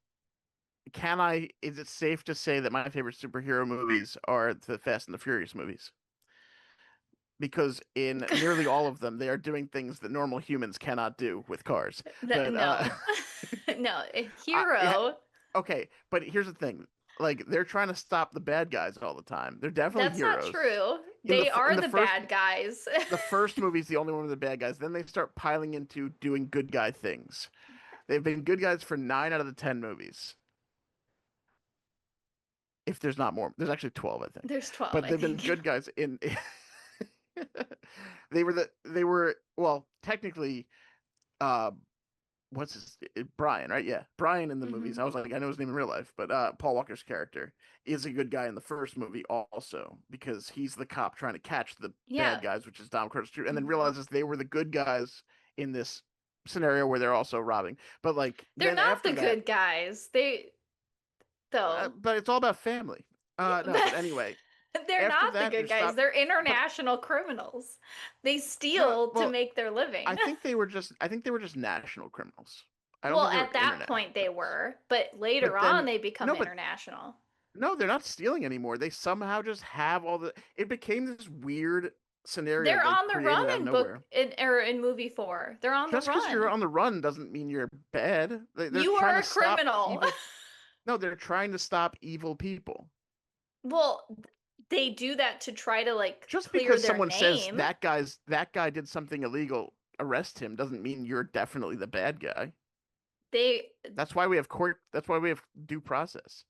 is it safe to say that my favorite superhero movies are the Fast and the Furious movies? Because in nearly all of them, they are doing things that normal humans cannot do with cars. But No, no, a yeah, hero. okay, but here's the thing. Like they're trying to stop the bad guys all the time. They're definitely That's not heroes. true. In They in are the the first bad guys. the first movie is the only one with the bad guys. Then they start piling into doing good guy things. They've been good guys for 9 out of the 10 movies. If there's not more, there's actually 12, I think. There's 12, But I they've been think. good guys in. They were well technically uh what's Brian, right? Yeah, Brian in the movies. Hmm. I was like, I know his name in real life, but Paul Walker's character is a good guy in the first movie also because he's the cop trying to catch the bad Yeah. guys, which is Dom Curtis Jr., and then Hmm. realizes they were the good guys in this scenario where they're also robbing. But like They're then not after the that, good guys. They, though. but it's all about family. No, but anyway, They're after not the that, good they're guys. stopped. They're But international criminals. They no, steal to well, make their living. I think they were just national criminals. I don't Well, think they at were that international point they criminals. were, but later But on then they become no, but international. no, they're not stealing anymore. They somehow just have all the. It became this weird scenario They're they on the run created out of in book nowhere. in or in movie 4. They're on the Just because you're run. on the run doesn't mean you're bad. They're You trying are to a stop criminal. evil. No, they're trying to stop evil people. Well, they do that to try to like Just clear because their someone says name. that guy did something illegal, arrest him doesn't mean you're definitely the bad guy. They That's why we have court. That's why we have due process.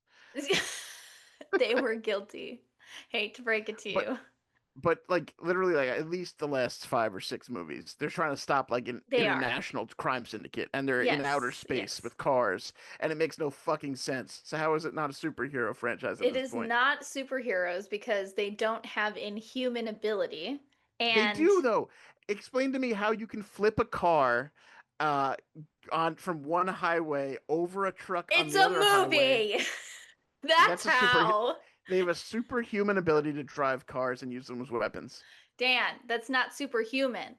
they were guilty. Hate to break it to But you. like literally like at least the last 5 or 6 movies they're trying to stop like an They are. international crime syndicate and they're in outer Yes, space yes. with cars and it makes no fucking sense, so how is it not a superhero franchise at It this is point? not superheroes because they don't have inhuman ability. They And do though. Explain to me how you can flip a car uh on from one highway over a truck on it's the a other highway. movie. That's That's a super how. They have a superhuman ability to drive cars and use them as weapons. Dan, that's not superhuman.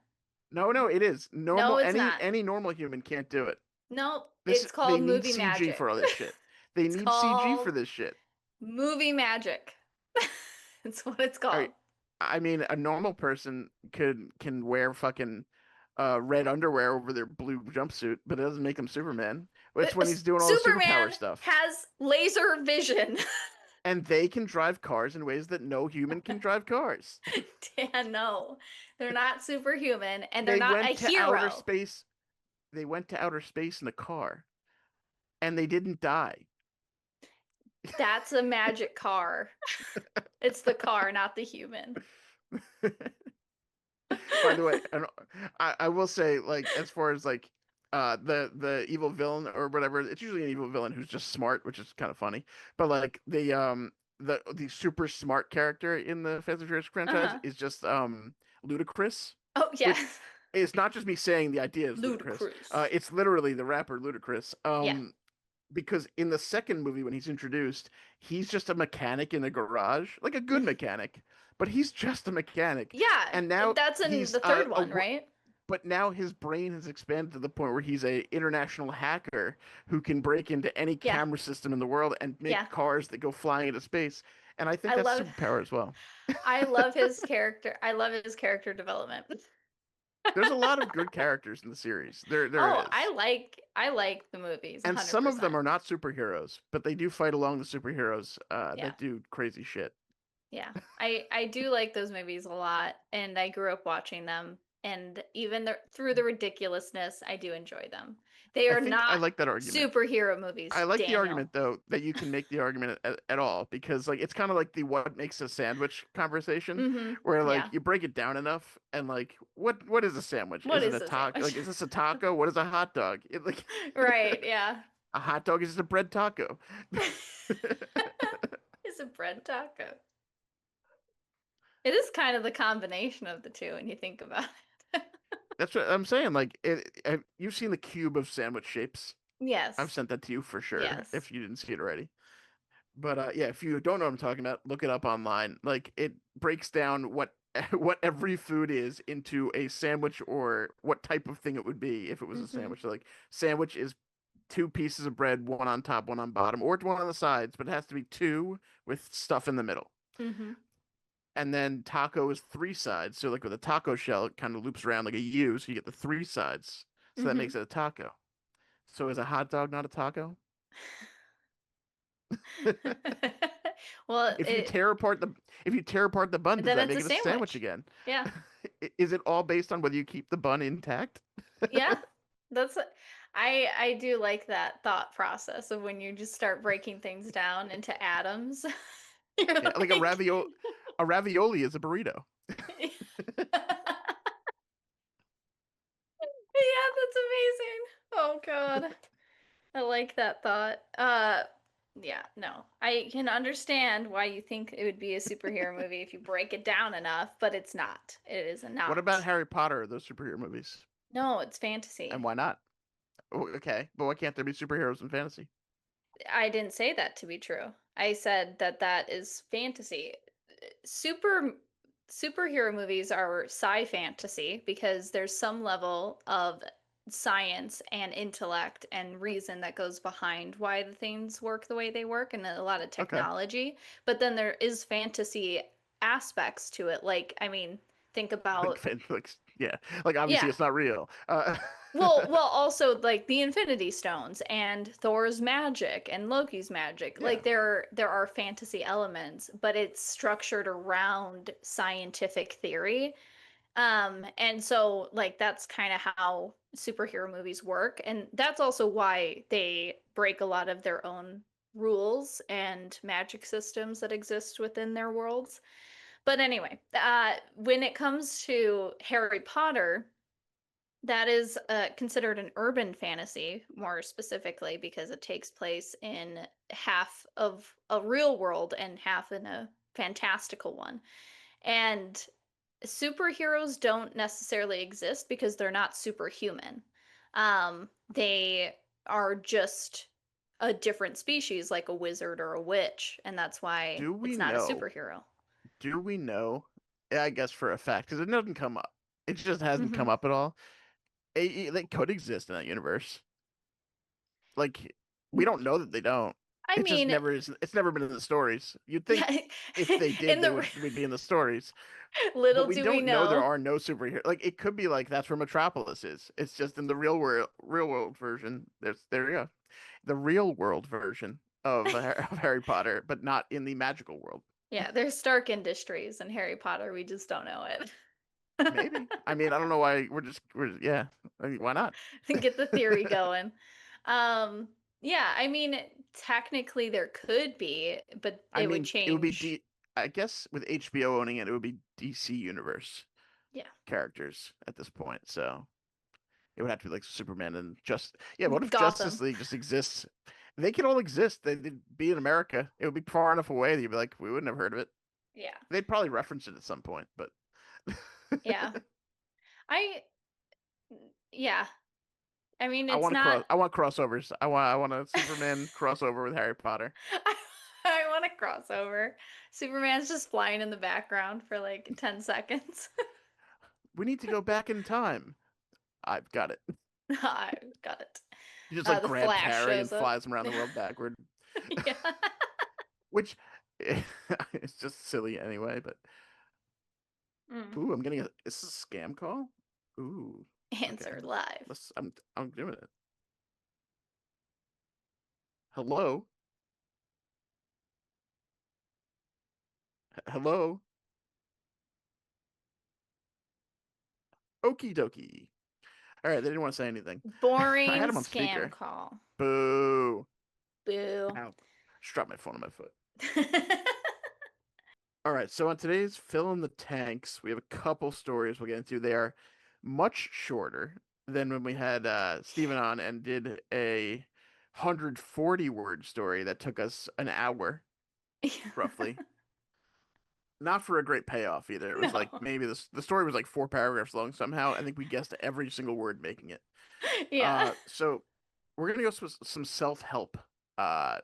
No, it is No, normal. it's not. Any normal human can't do it. Nope. This It's They called need movie CG for magic. all this shit. They It's need CG for called this shit. movie magic. That's what it's All right. called. I mean, a normal person can wear fucking red underwear over their blue jumpsuit, but it doesn't make them Superman. It's when he's doing all the superpower Superman stuff. has laser vision. And they can drive cars in ways that no human can drive cars. Dan, no. They're not superhuman and they're They not a went to outer hero. space. They went to outer space in a car, and they didn't die. That's a magic car. It's the car, not the human. By the way, and I will say, like, as far as like the evil villain or whatever, it's usually an evil villain who's just smart, which is kind of funny. But like the super smart character in the Fast and Furious franchise Uh-huh. is just ludicrous, Oh, which yes. is not just me saying the idea is ludicrous. Ludicrous. It's literally the rapper Ludacris. Yeah. Because in the second movie when he's introduced, he's just a mechanic in a garage, like a good mechanic, but he's just a mechanic. Yeah, And now that's in he's the third one, right? but now his brain has expanded to the point where he's a international hacker who can break into any Yeah. camera system in the world and Yeah. make cars that go flying into space. And I think I that's love superpower as well. I love his character. I love his character development. There's a lot of good characters in the series. There Oh, is. I like the movies And some of them 100%. are not superheroes, but they do fight along the superheroes Yeah. that do crazy shit. Yeah. I do like those movies a lot, and I grew up watching them, and even through the ridiculousness, I do enjoy them. They I are think I not like that argument. superhero I movies, like the Daniel. argument though that you can make the argument at all because like it's kind of like the what makes a sandwich conversation Mm-hmm. where Yeah. like you break it down enough and like what is a sandwich? What Is it is a a taco? sandwich? Like is this a taco? What is a hot dog? It like Right, yeah. a hot dog is just a bread taco. It's a bread taco. It is kind of the combination of the two when you think about it. That's what I'm saying. Like you've seen the cube of sandwich shapes. I've Yes. sent that to you for sure Yes. if you didn't see it already. But yeah, if you don't know what I'm talking about, look it up online. Like it breaks down what what every food is into a sandwich or what type of thing it would be if it was a Mm-hmm. sandwich. So like sandwich is two pieces of bread, one on top, one on bottom, or one on the sides, but it has to be two with stuff in the middle. Mm-hmm. And then taco is three sides. So like with a taco shell, it kind of loops around like a U, so you get the three sides. So that Mm-hmm. makes it a taco. So is a hot dog not a taco? Well, If you tear apart the if you tear apart the bun, does then that it's make a it a sandwich sandwich. again? Yeah. Is it all based on whether you keep the bun intact? Yeah. That's I do like that thought process of when you just start breaking things down into atoms. You're Yeah, like like a ravioli is a burrito. Yeah, that's amazing. Oh God. I like that thought. Yeah, no. I can understand why you think it would be a superhero movie if you break it down enough, but it's not. It is What about not. Harry Potter, those superhero movies? No, it's And fantasy. why not? Oh, okay, but why can't there be superheroes in fantasy? I didn't say that to be true. I said that that is fantasy. Super Superhero movies are sci-fantasy because there's some level of science and intellect and reason that goes behind why the things work the way they work and a lot of Okay, technology. But then there is fantasy aspects to it. Like, I mean, think like, about like yeah, like obviously yeah, it's not real. also like the Infinity Stones and Thor's magic and Loki's magic. Like Yeah, there are fantasy elements, but it's structured around scientific theory. And so like that's kind of how superhero movies work, and that's also why they break a lot of their own rules and magic systems that exist within their worlds. But anyway, when it comes to Harry Potter, that is considered an urban fantasy, more specifically, because it takes place in half of a real world and half in a fantastical one. And superheroes don't necessarily exist because they're not superhuman. They are just a different species, like a wizard or a witch, and that's why do we it's not a know? superhero. Do we know? Yeah, I guess for a fact, because it doesn't come up. It just hasn't Hmm. come up at all. They could exist in that universe. Like we don't know that they don't. I It just mean, never is. It's never been in the stories. You'd think yeah, if they did, in they the would we'd be in the stories. But little we do we don't know there know. are no superheroes. Like it could be like that's where Metropolis is. It's just in the real world version. There you go. The real world version of Harry Potter, but not in the magical world. Yeah, there's Stark Industries and Harry Potter. We just don't know it. Maybe. I mean, I don't know why we're yeah. I mean, why not? Get the theory going. Yeah, I mean, technically there could be, but I it would mean, it would be change. D. I guess with HBO owning it, it would be DC Universe Yeah. characters at this point. So it would have to be like Superman and just yeah. What if Justice Gotham. League just exists? They could all exist. They'd be in America. It would be far enough away that you'd be like, we wouldn't have heard of it. Yeah. They'd probably reference it at some point, but Yeah. I yeah. I mean, I it's want to not I want crossovers. I want a Superman crossover with Harry Potter. I want a crossover. Superman's just flying in the background for like 10 seconds. We need to go back in time. I've got it. I got it. He just like The grabs Flash Harry and shows up. flies him around the world backward, Yeah. which it's just silly anyway. But Mm. ooh, I'm getting a is this a scam call? Ooh, okay. Answer live. I'm doing it. Hello, Hello? Okie dokie. All right, they didn't want to say anything. I had Boring him on scam speaker. call. Boo. Boo. Ow. Just dropped my phone on my foot. All right, so on today's Fill in the Tanks, we have a couple stories we'll get into. They are much shorter than when we had Steven on and did a 140 word story that took us an hour, roughly. Not for a great payoff either. It was like No. maybe the story was like 4 paragraphs long somehow. I think we guessed every single word making it. Yeah. So we're gonna go with some self-help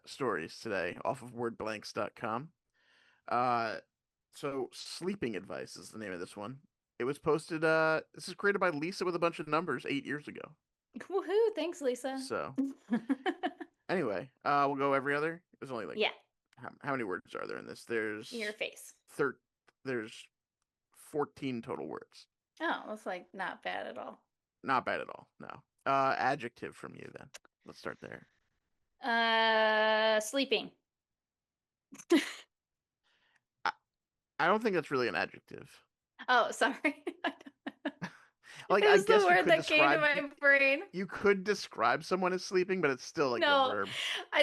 stories today off of wordblanks.com. Uh, so sleeping advice is the name of this one. It was posted. This is created by Lisa with a bunch of numbers 8 years ago. Woohoo. Thanks, Lisa. So anyway, we'll go every other. There's only like Yeah. how many words are there in this? Your face. Thir there's 14 total words. Oh, that's like not bad at all. Not bad at all. No. Adjective from you then. Let's start there. Sleeping. I, I don't think that's really an adjective. Oh, sorry. It Like I was the guess word that came to my brain. you could describe someone as sleeping, but it's still like a No, verb.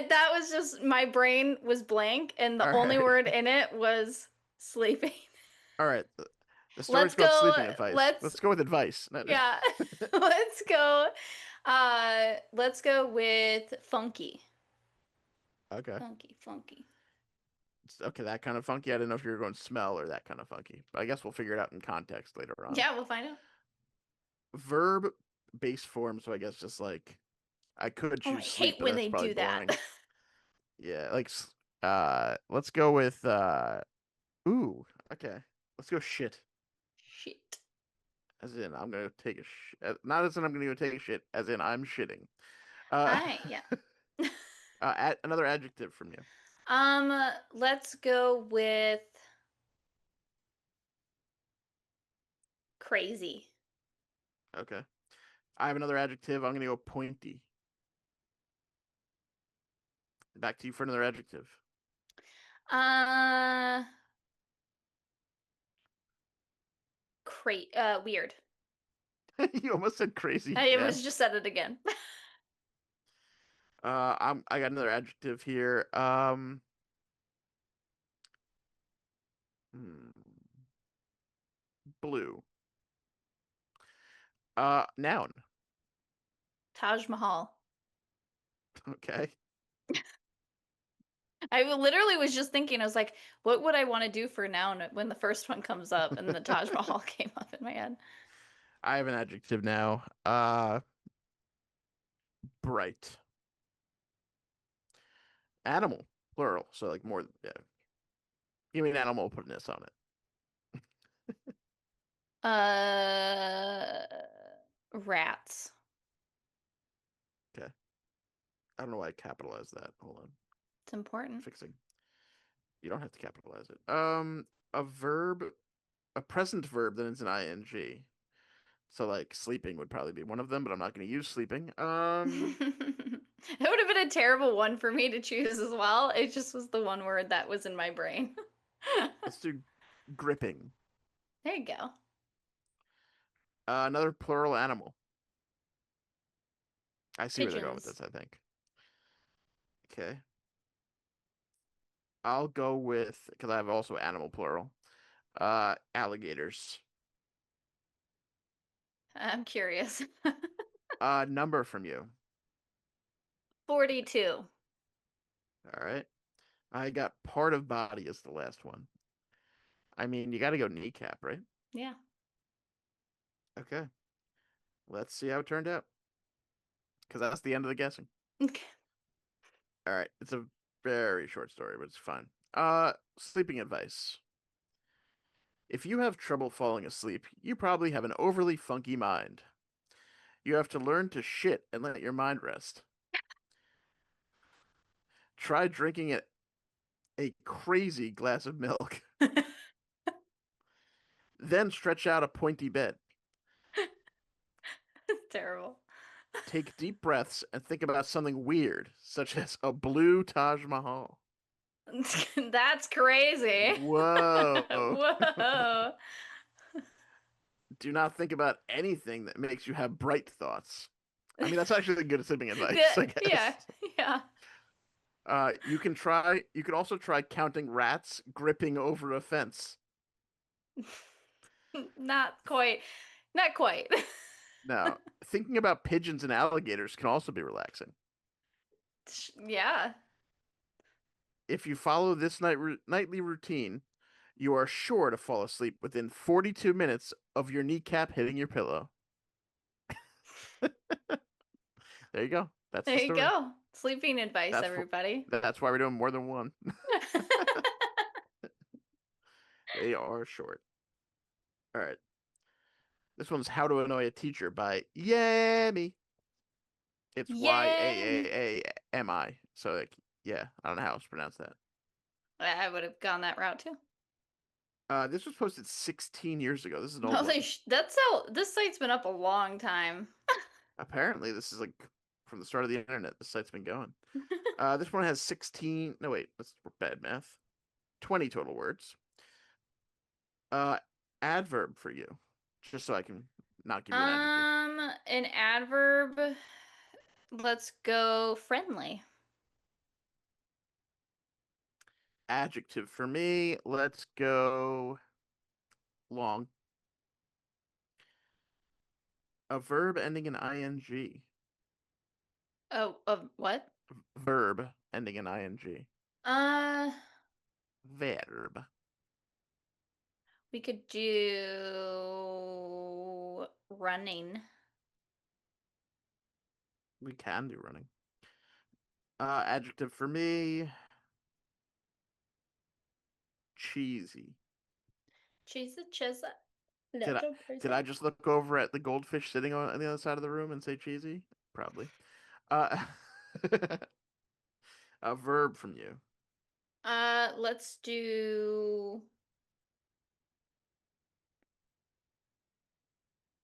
that was just my brain was blank, and the All only right. word in it was sleeping. All right. The story's Let's called go. Sleeping Advice. Let's Let's go with advice. yeah. Let's go. Let's go with funky. Okay. Funky, funky. Okay, that kind of funky. I didn't know if you were going smell or that kind of funky. But I guess we'll figure it out in context later on. Yeah, we'll find out. Verb base form, so I guess just like I could Oh, I choose sleep, hate but when that's they probably do that. boring. Yeah, like let's go with ooh, okay. Let's go shit. Shit. As in I'm gonna take a not as in I'm gonna go take a shit, as in I'm shitting. Uh, Hi, yeah. another adjective from you. Let's go with crazy. Okay. I have another adjective. I'm gonna go pointy. Back to you for another adjective. Uh, weird. You almost said crazy I again. was just said it again. I got another adjective here. Hmm, blue. Noun. Taj Mahal. Okay. I literally was just thinking, I was like, what would I want to do for a noun when the first one comes up and the Taj Mahal came up in my head? I have an adjective now. Bright. Animal, plural. So like more. Yeah. Give me an animal. Put an S on it. Uh, Rats. Okay. I don't know why I capitalized that. Hold on. It's important. Fixing. You don't have to capitalize it. A verb, a present verb that ends in ing. So like sleeping would probably be one of them, but I'm not going to use sleeping. It would have been a terrible one for me to choose as well. It just was the one word that was in my brain. Let's do gripping. There you go. Another plural animal. I see where they're going with Pigeons. this, I think. Okay. I'll go with, because I have also animal plural. Alligators. I'm curious. Number from you. 42. All right. I got part of body as the last one. I mean, you got to go kneecap, right? Yeah. Okay. Let's see how it turned out. Because that's the end of the guessing. Okay. All right. It's a very short story, but it's fine. Sleeping advice. If you have trouble falling asleep, you probably have an overly funky mind. You have to learn to shit and let your mind rest. Try drinking a crazy glass of milk, then stretch out a pointy bed. It's terrible. Take deep breaths and think about something weird, such as a blue Taj Mahal. That's crazy. Whoa. Whoa. Do not think about anything that makes you have bright thoughts. I mean, that's actually good sleeping advice, Yeah, I yeah, guess. yeah. You can also try counting rats gripping over a fence. Not quite. Not quite. Now, thinking about pigeons and alligators can also be relaxing. Yeah. If you follow this nightly routine, you are sure to fall asleep within 42 minutes of your kneecap hitting your pillow. There you go. That's There the you story. go. Sleeping advice, That's everybody. that's why we're doing more than one. They are short. All right. This one's How to Annoy a Teacher by Yami. It's Yay! Yaami. So like, yeah, I don't know how to pronounce that. I would have gone that route too. This was posted 16 years ago. This is an old Holy one. that's how this site's been up a long time. Apparently, this is like from the start of the internet. The site's been going. This one has 16. No, wait, that's bad math. 20 total words. Uh, Adverb for you, just so I can not give you an adjective. An adverb. Let's go friendly. Adjective for me. Let's go long. A verb ending in ing. Oh, of what? Verb ending in ing. Uh, Verb. we could do running. We can do running. Adjective for me. Cheesy. Cheese the chess. No, Did I don't did crazy. I just look over at the goldfish sitting on the other side of the room and say cheesy? Probably. Uh, a verb from you. Let's do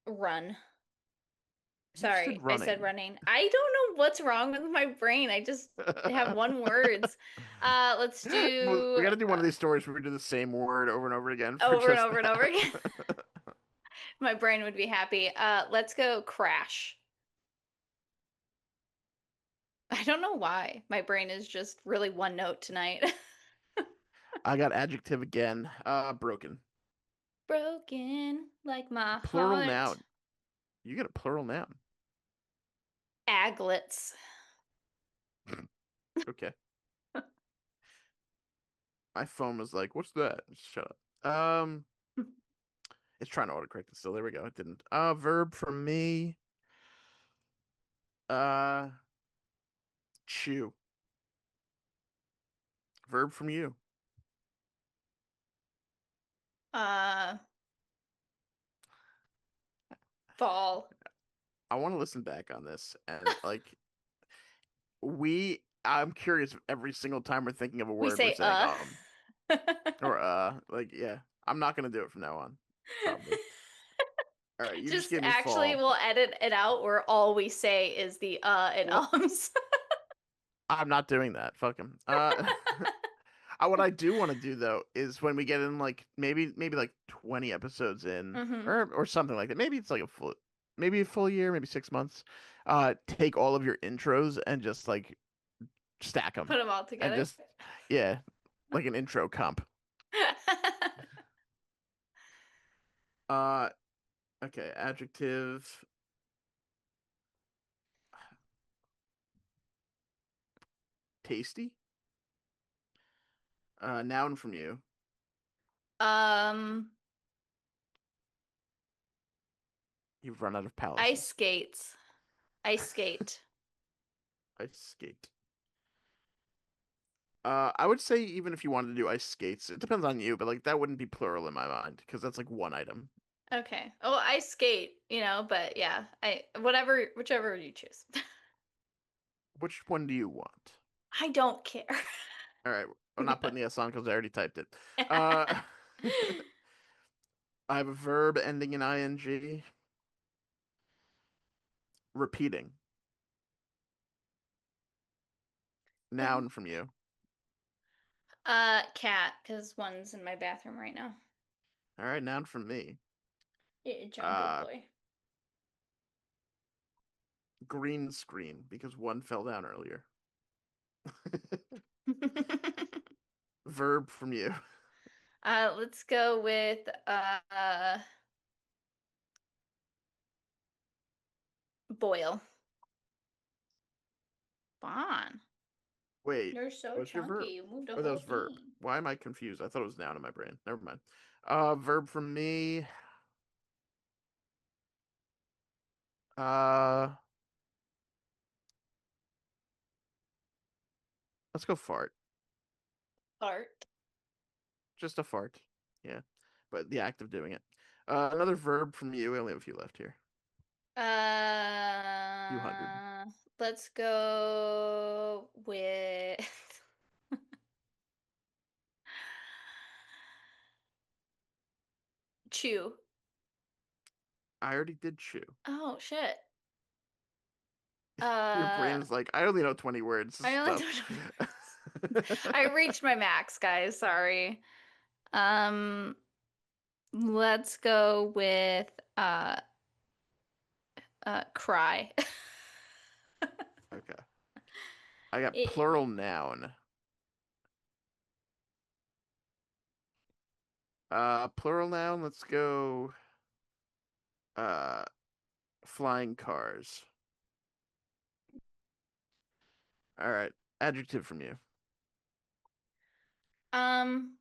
run. You Sorry, said I said running. running. I don't know what's wrong with my brain. I just have one words. Let's Well, we do got to do one of these stories where we do the same word over and over again for over and just over and over that. again. My brain would be happy. Let's go crash. I don't know why. My brain is just really one note tonight. I got adjective again. Broken. Broken like my Plural heart. noun. You get a plural noun. Aglets. Okay. My phone was like, "What's that?" Shut up. It's trying to autocorrect it still. There we go. It didn't. Verb for me. Uh, chew. Verb from you. Uh, fall. I want to listen back on this and like I'm curious if every single time we're thinking of a We word we're say saying or like yeah. I'm not gonna do it from now on. Probably. All right, you just Just gave me actually, fall. we'll edit it out where all we say is the and Well, ums. I'm not doing that. Fuck him. What I do want to do though is when we get in like maybe like 20 episodes in Hmm. or something like that. Maybe it's like maybe a full year, maybe 6 months. Take all of your intros and just like stack Put them them all and together. just yeah, like an intro comp. Uh, okay, adjective tasty. Noun from you. um, You've run out of ice palaces. skates. Ice skate. Ice skate. I would say even if you wanted to do ice skates, it depends on you, but like that wouldn't be plural in my mind because that's like one item. Okay. Oh, ice skate, but yeah, I whatever whichever you choose. Which one do you want? I don't care. All right, I'm not putting the S on because I already typed it. Uh, I have a verb ending in ing. Repeating. Um, Noun from you. Cat, because one's in my bathroom right now. All right, noun from me. Jungle Uh, Boy. green screen because one fell down earlier. Verb from you. Let's go with boil. Bon. Wait, You're so what's your chunky. verb? You moved a Or that whole was verb. bean. Why am I confused? I thought it was noun in my brain. Never mind. Verb from me. Uh, let's go fart. Fart. Just a fart. Yeah, but the act of doing it. Another verb from you. We only have a few left here. Few hundred. Uh, let's go with chew. I already did chew. Oh shit. Your brain Uh, is like, I only know 20 words. I only Stuff. don't know. I reached my max, guys. Sorry. Um, let's go with cry. Okay. I got It, plural noun. Plural noun. Let's go. Uh, flying cars. All right. Adjective from you. um,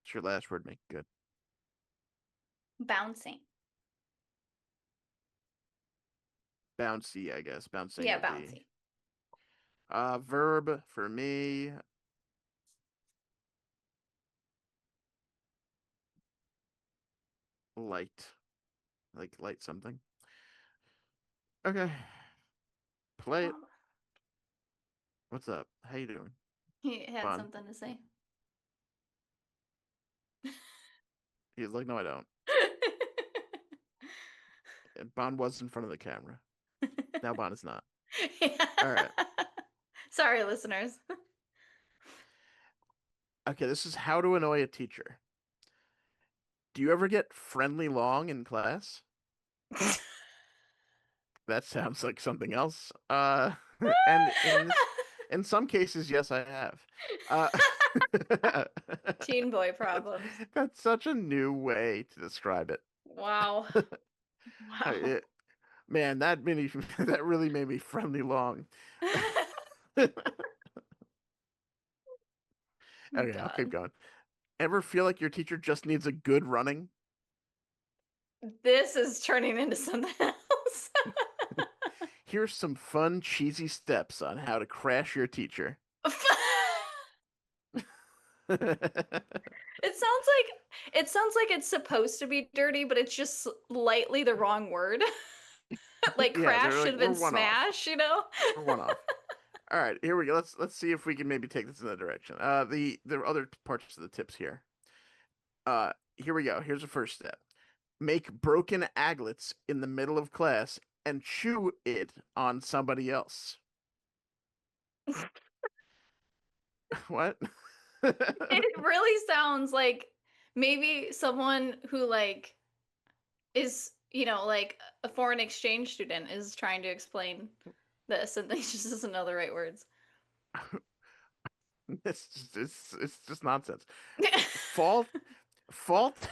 It's your last word. Make it good. bouncing. Bouncy, I guess. Bouncing Yeah, would be. bouncy. Verb for me. Light. Like light something. Okay. Play it. Oh, What's up? How you doing? he had Bon. something to say. He's like, no, I don't. And Bon was in front of the camera. Now Bon is not. Yeah. All right. Sorry, listeners. Okay, this is how to annoy a teacher. Do you ever get friendly long in class? That sounds like something else. And in some cases, yes, I have. Uh, Teen boy problems. that's such a new way to describe it. Wow. Wow. It man, that made me, that really made me friendly long. Okay, I'll keep God. going. Ever feel like your teacher just needs a good running? This is turning into something else. Here's some fun, cheesy steps on how to crash your teacher. It sounds like it's supposed to be dirty, but it's just lightly the wrong word. Like Yeah, crash they're should like, have we're been one off. smash, you know? We're one off. All right, here we go. Let's see if we can maybe take this in that direction. The other parts of the tips here. Here we go. Here's the first step. Make broken aglets in the middle of class and chew it on somebody else. What? It really sounds like maybe someone who like is, like a foreign exchange student is trying to explain this and they just doesn't know the right words. It's just nonsense. Fault fault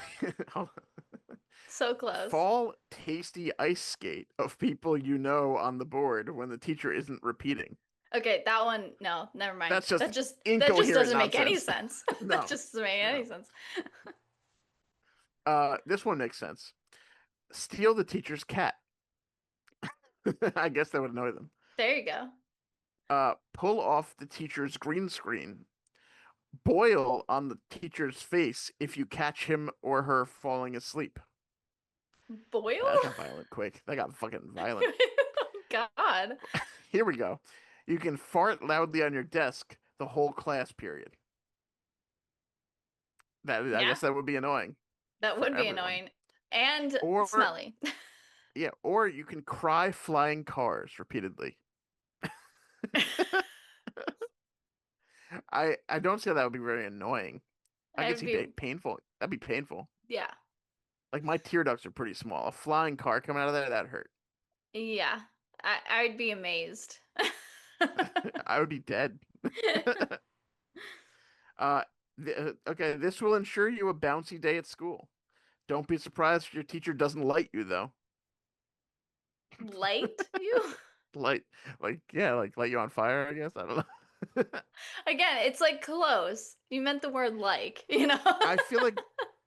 So close. fall tasty ice skate of people you know on the board when the teacher isn't repeating. Okay, that one, no, never mind. That's That just just incoherent doesn't make any nonsense. sense. That No, just doesn't make any no. sense. This one makes sense. Steal the teacher's cat. I guess that would annoy them. There you go. Pull off the teacher's green screen. Boil on the teacher's face if you catch him or her falling asleep. Boil? That got violent quick. That got fucking violent. God. Here we go. You can fart loudly on your desk the whole class period. That I Yeah, guess that would be annoying that for would be everyone. annoying and Or smelly. yeah, or you can cry flying cars repeatedly. I don't see how that would be very annoying. I could I'd see be painful. That'd be painful. yeah. Like my tear ducts are pretty small. A flying car coming out of there, that hurt. Yeah. I'd be amazed. I would be dead. Uh, okay, this will ensure you a bouncy day at school. Don't be surprised if your teacher doesn't light you though. Light you? Light, yeah, like light you on fire, I guess. I don't know. Again, it's like close. You meant the word like, you know? I feel like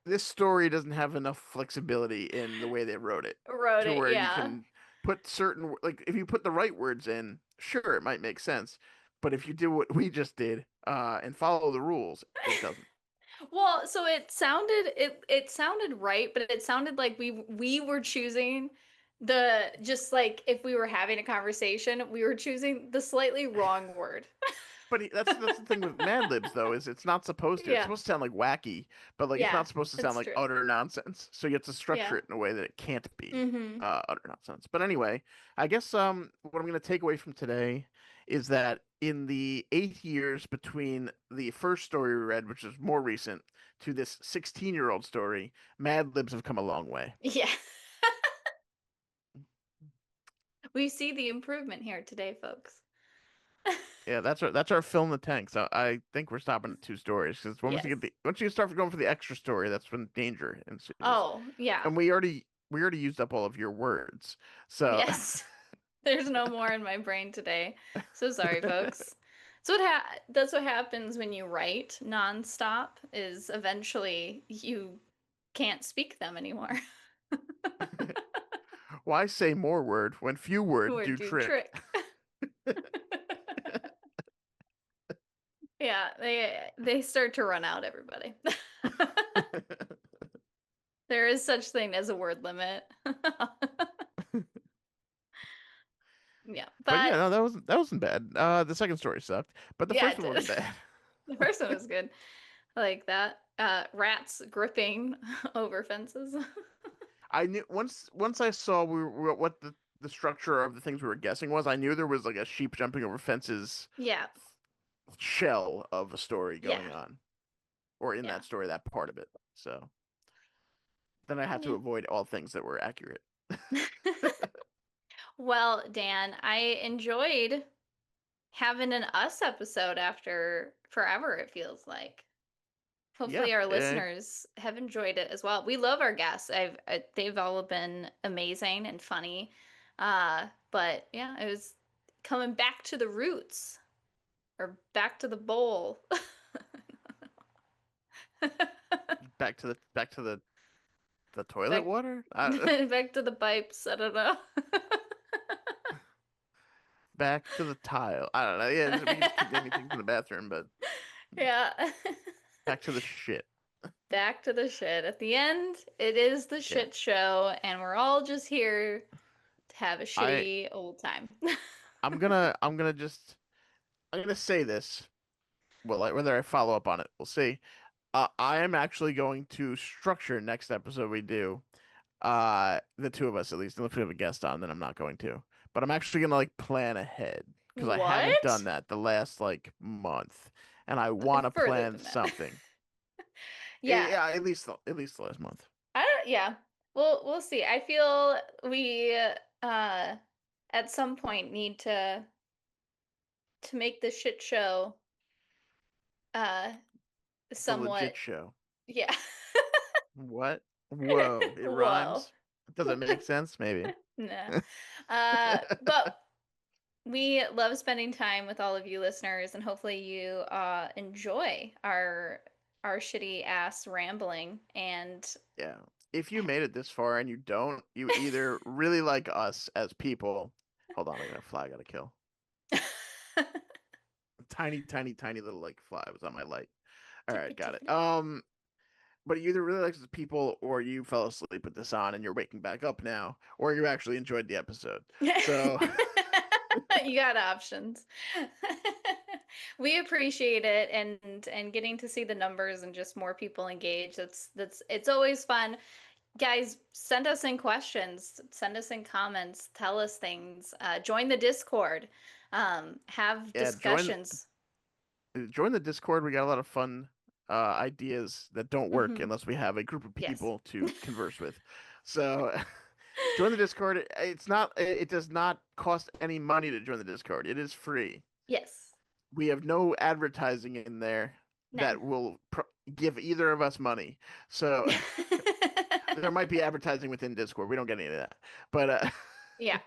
this story doesn't have enough flexibility in the way they wrote it Wrote to it, where you yeah. can put certain, like, if you put the right words in, sure, it might make sense. But if you do what we just did, and follow the rules, it doesn't. Well, so it sounded right, but it sounded like we were choosing the just like if we were having a conversation, we were choosing the slightly wrong word. But that's the thing with Mad Libs though, is it's not supposed to. It's Yeah. supposed to sound like wacky, but like it's Yeah, not supposed to sound it's like true. utter nonsense. So you have to structure Yeah. it in a way that it can't be Mm-hmm. utter nonsense. But anyway, I guess what I'm gonna take away from today is that in the 8 years between the first story we read, which is more recent, to this 16-year-old story, Mad Libs have come a long way. Yeah. We see the improvement here today, folks. Yeah, that's our fill in the tank. So I think we're stopping at two stories because Yes. once you start going for the extra story, that's when danger ensues. Oh, yeah. And we already used up all of your words. So Yes. There's no more in my brain today. So sorry, folks. That's what happens when you write nonstop is eventually you can't speak them anymore. why say more word when few word Or do do trick? trick. Yeah, they start to run out, everybody. There is such thing as a word limit. Yeah, But yeah, but no, that wasn't bad. The second story sucked, but the yeah, first it one did. wasn't bad. The first one was good. I like that. Rats gripping over fences. I knew once I saw what the structure of the things we were guessing was, I knew there was like a sheep jumping over fences Yeah, shell of a story yeah, going on, or in yeah. that story, that part of it. So then I had to Yeah. avoid all things that were accurate. Well, Dan, I enjoyed having an us episode after forever, it feels like. Yeah, Hopefully our listeners have enjoyed it as well. We love our guests. They've all been amazing and funny. But yeah, it was coming back to the roots or back to the bowl. back to the toilet Back water. back to the pipes. I don't know. Back to the tile. I don't know. Yeah, we can just keep naming things in the bathroom, but Yeah. back to the shit. Back to the shit. At the end, it is the Yeah, shit show, and we're all just here to have a I shitty old time. I'm gonna say this. Well, whether I follow up on it, we'll see. I am actually going to structure next episode we do. The two of us at least. Unless we have a guest on, then I'm not going to. But I'm actually gonna like plan ahead because I haven't done What? that the last like month, and I want to Further plan than that. something. Yeah. Yeah, at least the last month. I don't, yeah. We'll see. I feel we at some point need to make the shit show uh The legit somewhat show. yeah. What? Whoa, it Whoa. rhymes. Does it make sense? Maybe. Nah. But we love spending time with all of you listeners, and hopefully you enjoy our shitty ass rambling and Yeah. If you made it this far and you don't, you either really like us as people. Hold on, I got a fly I gotta kill. Tiny, tiny, tiny little like fly was on my light. All right, tippy got it. tippy. But you either really like us as people or you fell asleep with this on and you're waking back up now, or you actually enjoyed the episode. So You got options. We appreciate it and getting to see the numbers and just more people engaged. That's it's always fun. Guys, send us in questions, send us in comments, tell us things. Join the Discord. Have yeah, join discussions. join the Discord. We got a lot of fun ideas that don't work Hmm. unless we have a group of Yes. people to converse with. So join the Discord. It's not. It does not cost any money to join the Discord. It is free. Yes. We have no advertising in there None. that will give either of us money. So there might be advertising within Discord. We don't get any of that. But Yeah.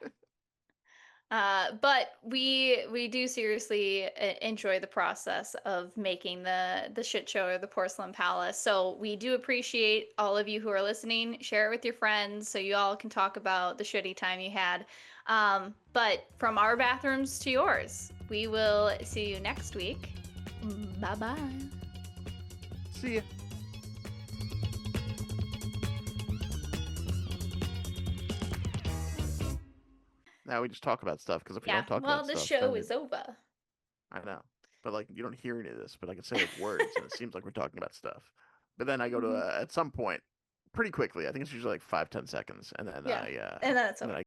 But we do seriously enjoy the process of making the shit show or the porcelain palace. So we do appreciate all of you who are listening. Share it with your friends so you all can talk about the shitty time you had. But from our bathrooms to yours, we will see you next week. Bye bye. see ya. Now we just talk about stuff because if we Yeah. don't talk Well, about the stuff, show then is over. I know. But like you don't hear any of this, but I can say like words and it seems like we're talking about stuff. But then I go to Mhm. at some point pretty quickly. I think it's usually like 5, 10 seconds, and then Yeah. I And then it's and then over. I